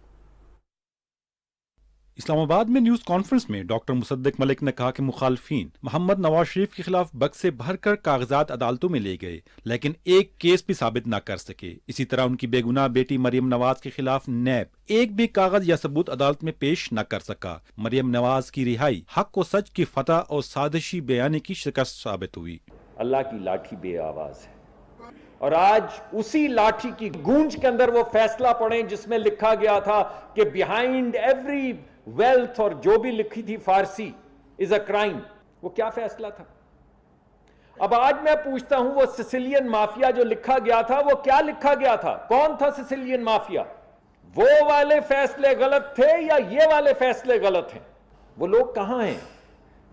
Speaker 22: اسلام آباد میں نیوز کانفرنس میں ڈاکٹر مصدق ملک نے کہا کہ مخالفین محمد نواز شریف کے خلاف بکس سے بھر کر کاغذات عدالتوں میں لے گئے لیکن ایک کیس بھی ثابت نہ کر سکے۔ اسی طرح ان کی بے گناہ بیٹی مریم نواز کے خلاف نیب ایک بھی کاغذ یا ثبوت عدالت میں پیش نہ کر سکا۔ مریم نواز کی رہائی حق و سچ کی فتح اور سازشی بیانی کی شکست ثابت ہوئی۔
Speaker 4: اللہ کی لاٹھی بے آواز ہے اور آج اسی لاٹھی کی گونج کے اندر وہ فیصلہ پڑھیں جس میں لکھا گیا تھا کہ بیہائنڈ ایوری ویلتھ، اور جو بھی لکھی تھی فارسی، از اے کرائم۔ وہ کیا فیصلہ تھا؟ اب آج میں پوچھتا ہوں وہ سسیلین مافیا جو لکھا گیا تھا وہ کیا لکھا گیا تھا؟ کون تھا سسیلین مافیا؟ وہ والے فیصلے غلط تھے یا یہ والے فیصلے غلط ہیں؟ وہ لوگ کہاں ہیں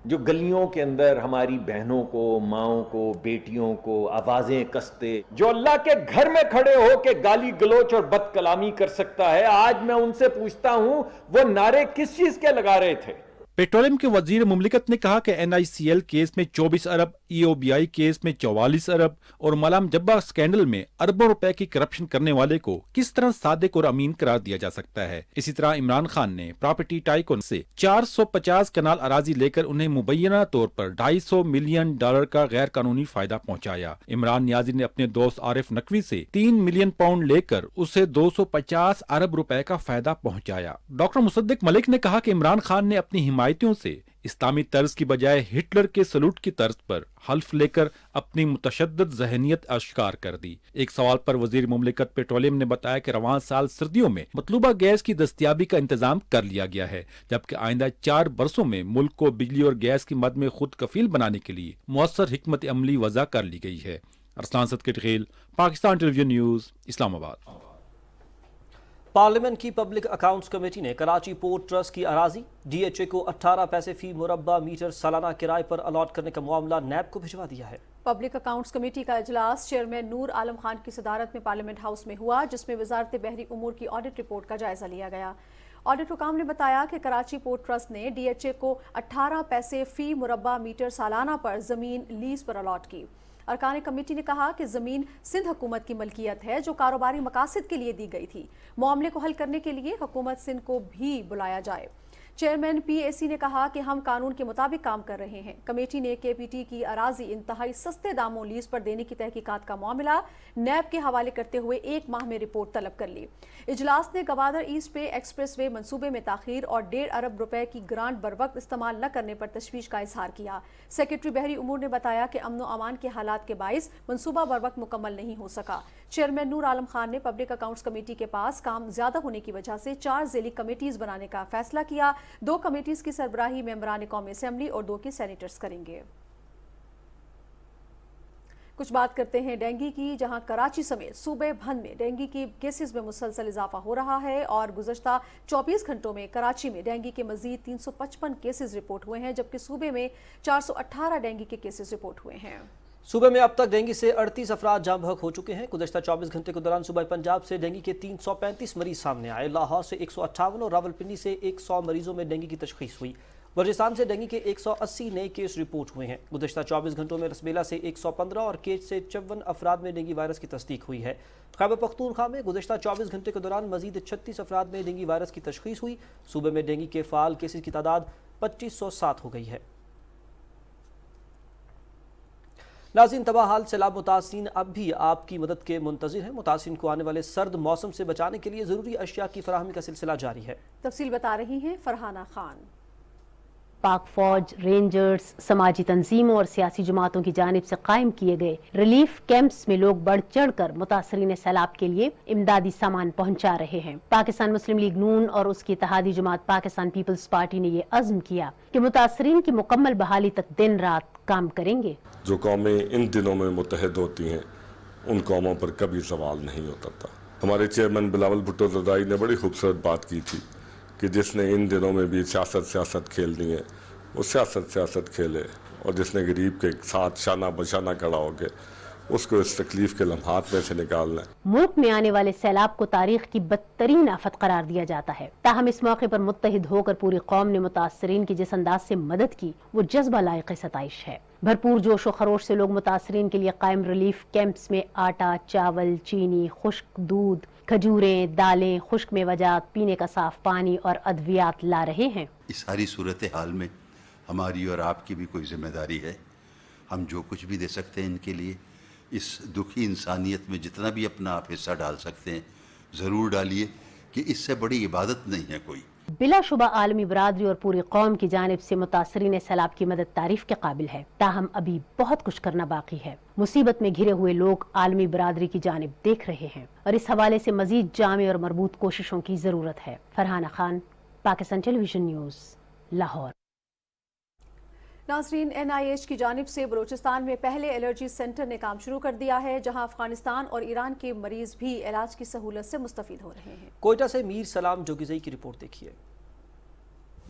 Speaker 4: جو گلیوں کے اندر ہماری بہنوں کو، ماؤں کو، بیٹیوں کو آوازیں کستے، جو اللہ کے گھر میں کھڑے ہو کے گالی گلوچ اور بد کلامی کر سکتا ہے؟ آج میں ان سے پوچھتا ہوں وہ نعرے کس چیز کے لگا رہے تھے؟
Speaker 22: پیٹرولیم کے وزیر مملکت نے کہا کہ NICL کیس میں 24 ارب، EOBI کیس میں 44 ارب اور ملام جبہ سکینڈل میں اربوں روپے کی کرپشن کرنے والے کو کس طرح صادق اور امین قرار دیا جا سکتا ہے۔ اسی طرح عمران خان نے پراپرٹی ٹائکون سے 450 کنال اراضی لے کر انہیں مبینہ طور پر $250 ملین کا غیر قانونی فائدہ پہنچایا۔ عمران نیازی نے اپنے دوست عارف نقوی سے 3 ملین پاؤنڈ لے کر اسے 250 ارب روپے کا فائدہ پہنچایا۔ ڈاکٹر مصدق ملک نے کہا کہ عمران خان نے اپنی حمایتیوں سے اسلامی طرز کی بجائے ہٹلر کے سلوٹ کی طرز پر حلف لے کر اپنی متشدد ذہنیت اشکار کر دی۔ ایک سوال پر وزیر مملکت پیٹرولیم نے بتایا کہ رواں سال سردیوں میں مطلوبہ گیس کی دستیابی کا انتظام کر لیا گیا ہے، جبکہ آئندہ 4 برسوں میں ملک کو بجلی اور گیس کی مد میں خود کفیل بنانے کے لیے مؤثر حکمت عملی وضع کر لی گئی ہے۔ ارسلان صدقی ٹخیل، پاکستان ٹیلی ویژن نیوز، اسلام آباد۔
Speaker 1: پارلیمنٹ کی پبلک اکاؤنٹس کمیٹی نے کراچی پورٹ ٹرسٹ کی اراضی DHA کو 18 پیسے فی مربع میٹر سالانہ کرائے پر الاٹ کرنے کا معاملہ نیب کو بھجوا دیا ہے۔
Speaker 2: پبلک اکاؤنٹس کمیٹی کا اجلاس چیئرمین نور عالم خان کی صدارت میں پارلیمنٹ ہاؤس میں ہوا، جس میں وزارت بحری امور کی آڈٹ رپورٹ کا جائزہ لیا گیا۔ آڈٹ حکام نے بتایا کہ کراچی پورٹ ٹرسٹ نے DHA کو 18 پیسے فی مربع میٹر سالانہ پر زمین لیز پر الاٹ کی۔ ارکان کمیٹی نے کہا کہ زمین سندھ حکومت کی ملکیت ہے جو کاروباری مقاصد کے لیے دی گئی تھی۔ معاملے کو حل کرنے کے لیے حکومت سندھ کو بھی بلایا جائے۔ چیئرمین PAC نے کہا کہ ہم قانون کے مطابق کام کر رہے ہیں۔ کمیٹی نے KPT کی اراضی انتہائی سستے داموں لیز پر دینے کی تحقیقات کا معاملہ نیب کے حوالے کرتے ہوئے 1 ماہ میں رپورٹ طلب کر لی۔ اجلاس نے گوادر ایسٹ پے ایکسپریس وے منصوبے میں تاخیر اور 1.5 ارب روپے کی گرانٹ بروقت استعمال نہ کرنے پر تشویش کا اظہار کیا۔ سیکرٹری بحری امور نے بتایا کہ امن و امان کے حالات کے باعث منصوبہ بروقت مکمل نہیں ہو سکا۔ چیئرمین نور عالم خان نے پبلک اکاؤنٹس کمیٹی کے پاس کام زیادہ ہونے کی وجہ سے 4 ذیلی کمیٹیز بنانے کا فیصلہ کیا۔ 2 کمیٹیز کی سربراہی ممبران قومی اسمبلی اور 2 کی سینیٹرز کریں گے۔ کچھ بات کرتے ہیں ڈینگی کی، جہاں کراچی سمیت صوبے بھر میں ڈینگی کی کیسز میں مسلسل اضافہ ہو رہا ہے اور گزشتہ 24 گھنٹوں میں کراچی میں ڈینگی کے مزید 355 کیسز رپورٹ ہوئے ہیں، جبکہ صوبے میں 418 ڈینگی کے کیسز رپورٹ ہوئے ہیں۔
Speaker 1: सूबे में अब तक डेंगू से 38 अफराद जाँ बहक हो चुके हैं। गुज़श्ता 24 घंटे के दौरान सूबा पंजाब से डेंगू के 335 मरीज सामने आए। लाहौर से 158 और रावलपिंडी से 100 मरीजों में डेंगू की तशखीस हुई। बलूचिस्तान से डेंगू के 180 नए केस रिपोर्ट हुए हैं। गुज़श्ता 24 घंटों में रसबेला से 115 और केच से 54 अफराद में डेंगू वायरस की तस्दीक हुई है। खैबर पख्तूनख्वा में गुज़श्ता 24 घंटे के दौरान मजीद 36 अफराद में डेंगू वायरस की तशखीस हुई। सूबे में डेंगू के फ़ाल केसेस की तादाद 2507 हो गई है। नाज़रीन, तबाह हाल सैलाब मुतासिरीन अब भी आपकी मदद के मुंतज़िर हैं। मुतासिरीन को आने वाले सर्द मौसम से बचाने के लिए ज़रूरी अशिया की फराहमी का सिलसिला जारी है।
Speaker 2: तफसील बता रही हैं फरहाना खान।
Speaker 5: पाक फौज, रेंजर्स, समाजी तंजीमों और सियासी जमातों की जानिब से कायम किए गए रिलीफ कैंप्स में लोग बढ़ चढ़ कर मुतासरीन सैलाब के लिए इमदादी सामान पहुंचा रहे हैं। पाकिस्तान मुस्लिम लीग नून और उसकी इत्तेहादी जमात पाकिस्तान पीपल्स पार्टी ने ये अज़्म किया कि मुतासरीन की मुकम्मल बहाली तक दिन रात काम करेंगे।
Speaker 7: जो कौमें इन दिनों में मुत्तहद होती हैं उन कौमों पर कभी सवाल नहीं होता था। हमारे चेयरमैन बिलावल भुट्टो ज़रदारी ने बड़ी खूबसूरत बात की थी कि जिसने इन दिनों में भी सियासत खेलनी है वो सियासत खेले, और जिसने गरीब के साथ शाना बशाना खड़ा होकर उसको इस तकलीफ के लम्हात में से निकालना है।
Speaker 5: मुल्क में आने वाले सैलाब को तारीख की बदतरीन आफत करार दिया जाता है। ताहम इस मौके पर मुत्तहिद होकर पूरी कौम ने मुतासरीन की जिस अंदाज से मदद की वो जज्बा लायक सताइश है। भरपूर जोश व खरोश से लोग मुतासरीन के लिए कायम रिलीफ कैंप्स में आटा, चावल, चीनी, खुश्क दूध, खजूरें, दालें, खुश्क मेवाजात, पीने का साफ पानी और अद्वियात ला रहे हैं।
Speaker 23: इस सारी सूरत हाल में हमारी और आपकी भी कोई जिम्मेदारी है। हम जो कुछ भी दे सकते हैं इनके लिए, इस दुखी इंसानियत में जितना भी अपना आप हिस्सा डाल सकते हैं ज़रूर डालिए, कि इससे बड़ी इबादत नहीं है कोई।
Speaker 5: बिलाशुबा आलमी बरादरी और पूरी कौम की जानिब से मुतासरीन सैलाब की मदद तारीफ के काबिल है। ताहम अभी बहुत कुछ करना बाकी है। मुसीबत में घिरे हुए लोग आलमी बरादरी की जानिब देख रहे हैं और इस हवाले से मजीद जामे और मरबूत कोशिशों की जरूरत है। Farhana Khan, Pakistan television news, Lahore.
Speaker 2: नाज़रीन, NIH की जानिब से बलूचिस्तान में पहले एलर्जी सेंटर ने काम शुरू कर दिया है, जहां अफगानिस्तान और ईरान के मरीज भी इलाज की सहूलत से मुस्तफीद हो रहे हैं।
Speaker 1: कोयटा से मीर सलाम जोगिज़ई की रिपोर्ट देखिए।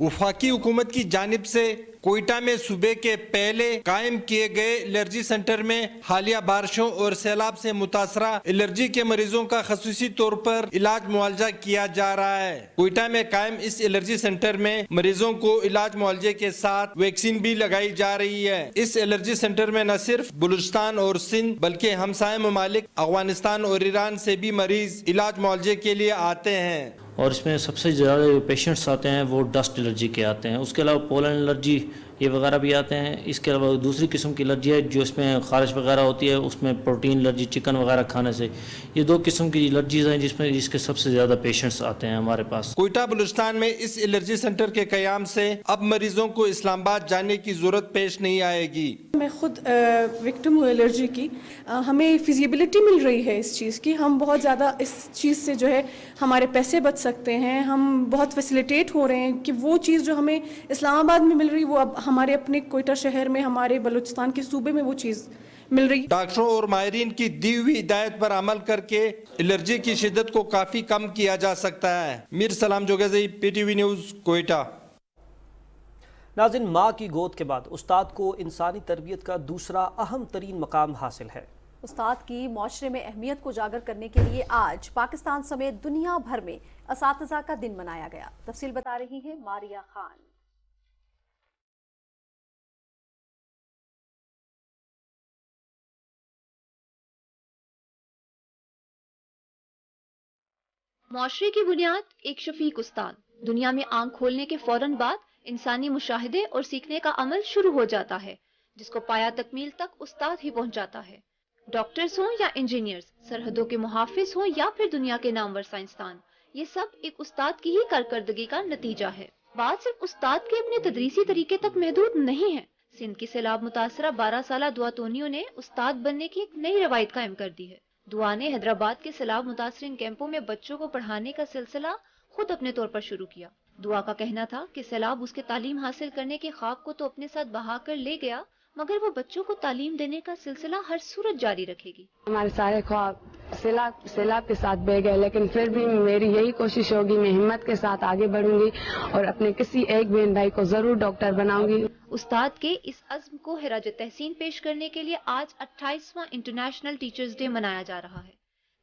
Speaker 24: वफाकी हुकूमत की जानिब से कोयटा में सूबे के पहले कायम किए गए एलर्जी सेंटर में हालिया बारिशों और सैलाब से मुतासरा एलर्जी के मरीजों का खसूसी तौर पर इलाज मुआवजा किया जा रहा है। कोयटा में कायम इस एलर्जी सेंटर में मरीजों को इलाज मुआवजे के साथ वैक्सीन भी लगाई जा रही है। इस एलर्जी सेंटर में न सिर्फ बलूचिस्तान और सिंध बल्कि हमसाय ममालिक अफगानिस्तान और ईरान से भी मरीज इलाज मुआवजे के लिए आते हैं।
Speaker 25: और इसमें सबसे ज़्यादा जो पेशेंट्स आते हैं वो डस्ट एलर्जी के आते हैं। उसके अलावा पोलन एलर्जी ये वगैरह भी आते हैं। इसके अलावा दूसरी किस्म की एलर्जी है जो इसमें खारिश वगैरह होती है, उसमें प्रोटीन एलर्जी चिकन वगैरह खाने से। ये दो किस्म की एलर्जीज हैं जिसके सबसे ज़्यादा पेशेंट्स आते हैं हमारे पास।
Speaker 24: कोयटा बलूचिस्तान में इस एलर्जी सेंटर के क़याम से अब मरीजों को इस्लामाबाद जाने की ज़रूरत पेश नहीं आएगी।
Speaker 26: मैं खुद विक्टिम हूँ एलर्जी की। हमें फिजिबिलिटी मिल रही है इस चीज़ की। हम बहुत ज़्यादा इस चीज़ से जो है हमारे पैसे बच सकते हैं। हम बहुत फैसिलिटेट हो रहे हैं कि वो चीज़ जो हमें इस्लामाबाद में मिल रही वो अब हमारे अपने कोयटा शहर में, हमारे बलूचिस्तान के सूबे में वो चीज़ मिल रही।
Speaker 24: डॉक्टरों और माहिरीन की दी हुई हिदायत पर अमल करके एलर्जी की शिद्दत को काफ़ी कम किया जा सकता है। मीर सलाम जोगिज़ई, PTV न्यूज़, कोयटा।
Speaker 1: नाज़रीन, माँ की गोद के बाद उस्ताद को इंसानी तरबियत का दूसरा अहम तरीन मकाम हासिल है।
Speaker 2: उस्ताद की माशरे में अहमियत को उजागर करने के लिए आज पाकिस्तान समेत दुनिया भर में असातिज़ा का दिन मनाया गया। तफसील बता रही है मारिया खान।
Speaker 27: माशरे की बुनियाद एक शफीक उस्ताद। दुनिया में आंख खोलने के फौरन बाद इंसानी मुशाहिदे और सीखने का अमल शुरू हो जाता है, जिसको पाया तकमील तक उस्ताद ही पहुंचाता है। डॉक्टर्स हों या इंजीनियर्स, सरहदों के मुहाफिज हों या फिर दुनिया के नामवर साइंसदान, ये सब एक उस्ताद की ही कारकर्दगी का नतीजा है। बात सिर्फ उस्ताद के अपने तदरीसी तरीके तक महदूद नहीं है। सिंध की सैलाब मुतासरा 12 साला दुआतोनियों ने उस्ताद बनने की एक नई रवायत कायम कर दी है। दुआ ने हैदराबाद के सैलाब मुतासरीन कैंपों में बच्चों को पढ़ाने का सिलसिला खुद अपने तौर पर शुरू किया। दुआ का कहना था कि सैलाब उसके तालीम हासिल करने के ख्वाब को तो अपने साथ बहा कर ले गया, मगर वो बच्चों को तालीम देने का सिलसिला हर सूरत जारी रखेगी।
Speaker 28: हमारे सारे ख्वाब सैलाब के साथ बह गए, लेकिन फिर भी मेरी यही कोशिश होगी, मैं हिम्मत के साथ आगे बढ़ूंगी और अपने किसी एक बहन भाई को जरूर डॉक्टर बनाऊंगी।
Speaker 27: उस्ताद के इस अज़्म को खिराज तहसीन पेश करने के लिए आज 28वां इंटरनेशनल टीचर्स डे मनाया जा रहा है,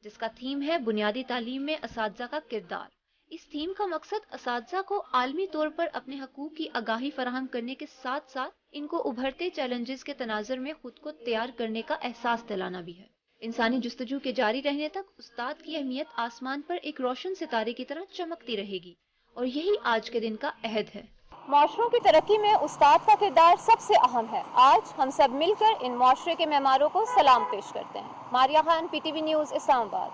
Speaker 27: जिसका थीम है बुनियादी तालीम में असातिज़ा का किरदार। इस थीम का मकसद असातिज़ा को आलमी तौर पर अपने हकूक़ की आगाही फराहम करने के साथ साथ इनको उभरते चैलेंजेस के तनाज़ुर में खुद को तैयार करने का एहसास दिलाना भी है। इंसानी जुस्तजू के जारी रहने तक उस्ताद की अहमियत आसमान पर एक रोशन सितारे की तरह चमकती रहेगी और यही आज के दिन का अहद है। माशरों की तरक्की में उस्ताद का किरदार सबसे अहम है। आज हम सब मिलकर इन माशरे के मेहमानों को सलाम पेश करते हैं। Maria Khan, PTV news, Islamabad.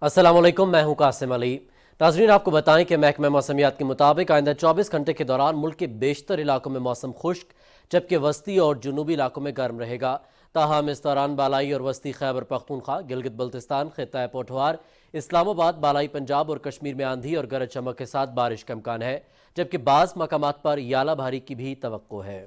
Speaker 1: अस्सलाम वालेकुम, मैं हूं कासिम अली। नाज़रीन, आपको बताएं कि महकमा मौसमियात के मुताबिक आइंदा 24 घंटे के दौरान मुल्क के बेशतर इलाकों में मौसम खुश्क जबकि वस्ती और जुनूबी इलाकों में गर्म रहेगा। ताहम इस दौरान बालाई और वस्ती खैबर पख्तूनख्वा, गिलगित बल्तिस्तान, खित्ता पोठवार, इस्लामाबाद, बालाई पंजाब और कश्मीर में आंधी और गरज चमक के साथ बारिश का इम्कान है, जबकि बाज़ मकामात पर याला भारी की भी तवक्को है।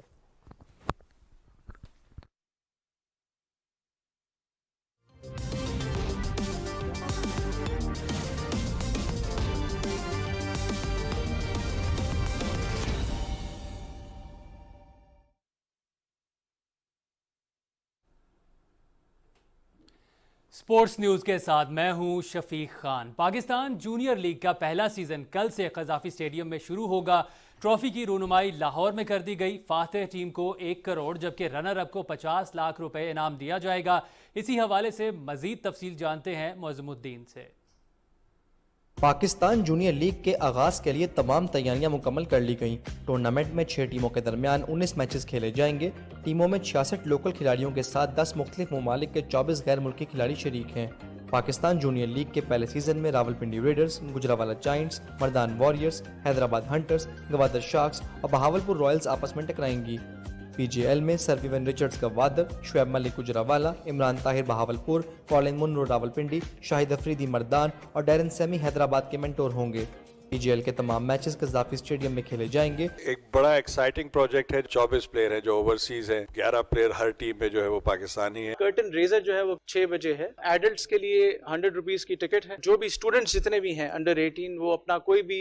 Speaker 6: स्पोर्ट्स न्यूज़ के साथ मैं हूं शफीक खान। पाकिस्तान जूनियर लीग का पहला सीज़न कल से क़ज़ाफ़ी स्टेडियम में शुरू होगा। ट्रॉफ़ी की रूनुमाई लाहौर में कर दी गई। फातह टीम को 1 करोड़ जबकि रनर अप को 50 लाख रुपए इनाम दिया जाएगा। इसी हवाले से मज़ीद तफसील जानते हैं मोज़मुद्दीन से।
Speaker 8: पाकिस्तान जूनियर लीग के आगाज़ के लिए तमाम तैयारियां मुकम्मल कर ली गईं। टूर्नामेंट में 6 टीमों के दरमियान 19 मैचेस खेले जाएंगे। टीमों में 66 लोकल खिलाड़ियों के साथ 10 मुख्तलिफ ममालिक के 24 गैर मुल्की खिलाड़ी शरीक हैं। पाकिस्तान जूनियर लीग के पहले सीजन में Rawalpindi Raiders, Gujranwala Giants, Mardan Warriors, Hyderabad Hunters, Gwadar Sharks और बहावलपुर रॉयल्स आपस में टकराएंगी। PGL में Sir Vivian Richards Gwadar, Shoaib Malik Gujranwala, Imran Tahir Bahawalpur, Colin Munro Rawalpindi, Shahid Afridi Mardan और डैरन सेमी हैदराबाद के मेंटोर होंगे। PGL के तमाम मैचेस क़ज़ाफ़ी स्टेडियम में खेले जाएंगे।
Speaker 9: एक बड़ा एक्साइटिंग प्रोजेक्ट है। 24 प्लेयर है जो ओवरसीज है, 11 प्लेयर हर टीम में जो है वो पाकिस्तानी है।
Speaker 10: कर्टन रेजर जो है वो 6 बजे है। एडल्ट्स के लिए 100 रुपीस की टिकट है। जो भी स्टूडेंट्स जितने भी हैं अंडर 18 वो अपना कोई भी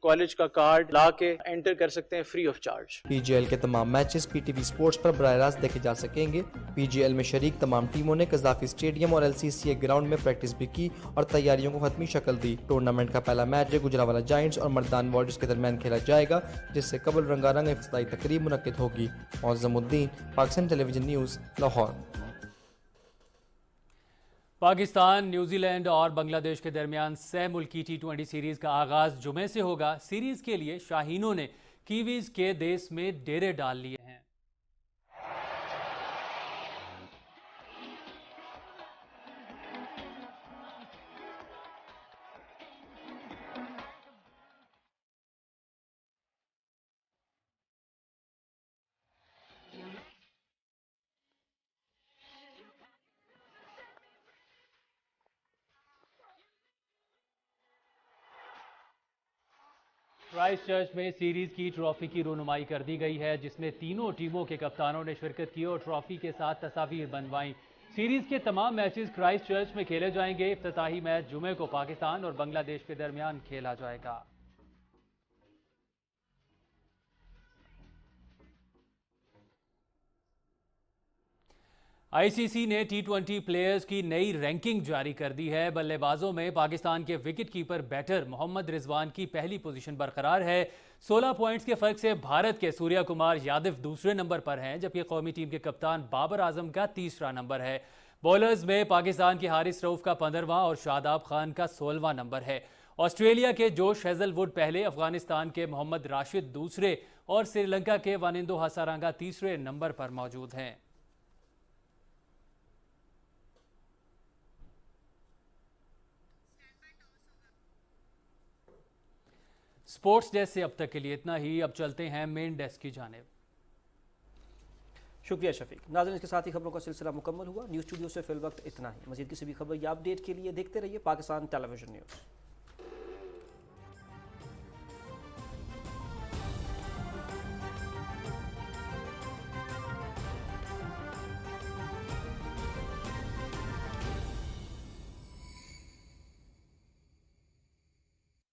Speaker 10: कॉलेज का कार्ड ला के एंटर कर सकते हैं फ्री ऑफ चार्ज।
Speaker 8: PGL के तमाम मैचेस PTV स्पोर्ट्स पर बराह रास्त देखे जा सकेंगे। PGL में शरीक तमाम टीमों ने क़ज़ाफ़ी स्टेडियम और LCCA ग्राउंड में प्रैक्टिस भी की और तैयारियों को खत्मी शक्ल दी। टूर्नामेंट का पहला मैच गुजरावाला जायंट्स और मर्दान वॉरियर्स के दरमियान खेला जाएगा, जिससे कबल रंगारंग इफ्तिताई तकरीब मुनक्किद होगी। Mozamuddin, Pakistan television news, Lahore.
Speaker 6: Pakistan, New Zealand और बांग्लादेश के दरमियान सह मुल्की T20 सीरीज़ का आगाज़ जुमे से होगा। सीरीज़ के लिए शाहीनों ने कीवीज़ के देश में डेरे डाल लिए हैं। क्राइस्ट चर्च में सीरीज की ट्रॉफी की रूनुमाई कर दी गई है, जिसमें तीनों टीमों के कप्तानों ने शिरकत की और ट्रॉफी के साथ तस्वीर बनवाई। सीरीज के तमाम मैचेस क्राइस्ट चर्च में खेले जाएंगे। इफ्तिताही मैच जुमे को पाकिस्तान और बांग्लादेश के दरमियान खेला जाएगा। ICC ने T20 प्लेयर्स की नई रैंकिंग जारी कर दी है। बल्लेबाजों में पाकिस्तान के wicket keeper batter Mohammad Rizwan की पहली पोजीशन बरकरार है। 16 पॉइंट्स के फर्क से भारत के सूर्या कुमार यादव दूसरे नंबर पर हैं, जबकि कौमी टीम के कप्तान बाबर आजम का तीसरा नंबर है। बॉलर्स में पाकिस्तान के हारिस रऊफ का 15वां और शादाब खान का 16वां नंबर है। ऑस्ट्रेलिया के जोश हेजलवुड पहले, अफगानिस्तान के मोहम्मद राशिद दूसरे और श्रीलंका के वानिंदो हसारंगा तीसरे नंबर पर मौजूद हैं। स्पोर्ट्स डेस्क से अब तक के लिए इतना ही। अब चलते हैं मेन डेस्क की जानिब।
Speaker 1: शुक्रिया शफीक। नाज़रीन, इसके साथ ही खबरों का सिलसिला मुकम्मल हुआ। न्यूज़ स्टूडियो से फिल वक्त इतना ही। मज़ीद किसी भी खबर या अपडेट के लिए देखते रहिए पाकिस्तान टेलीविजन न्यूज़।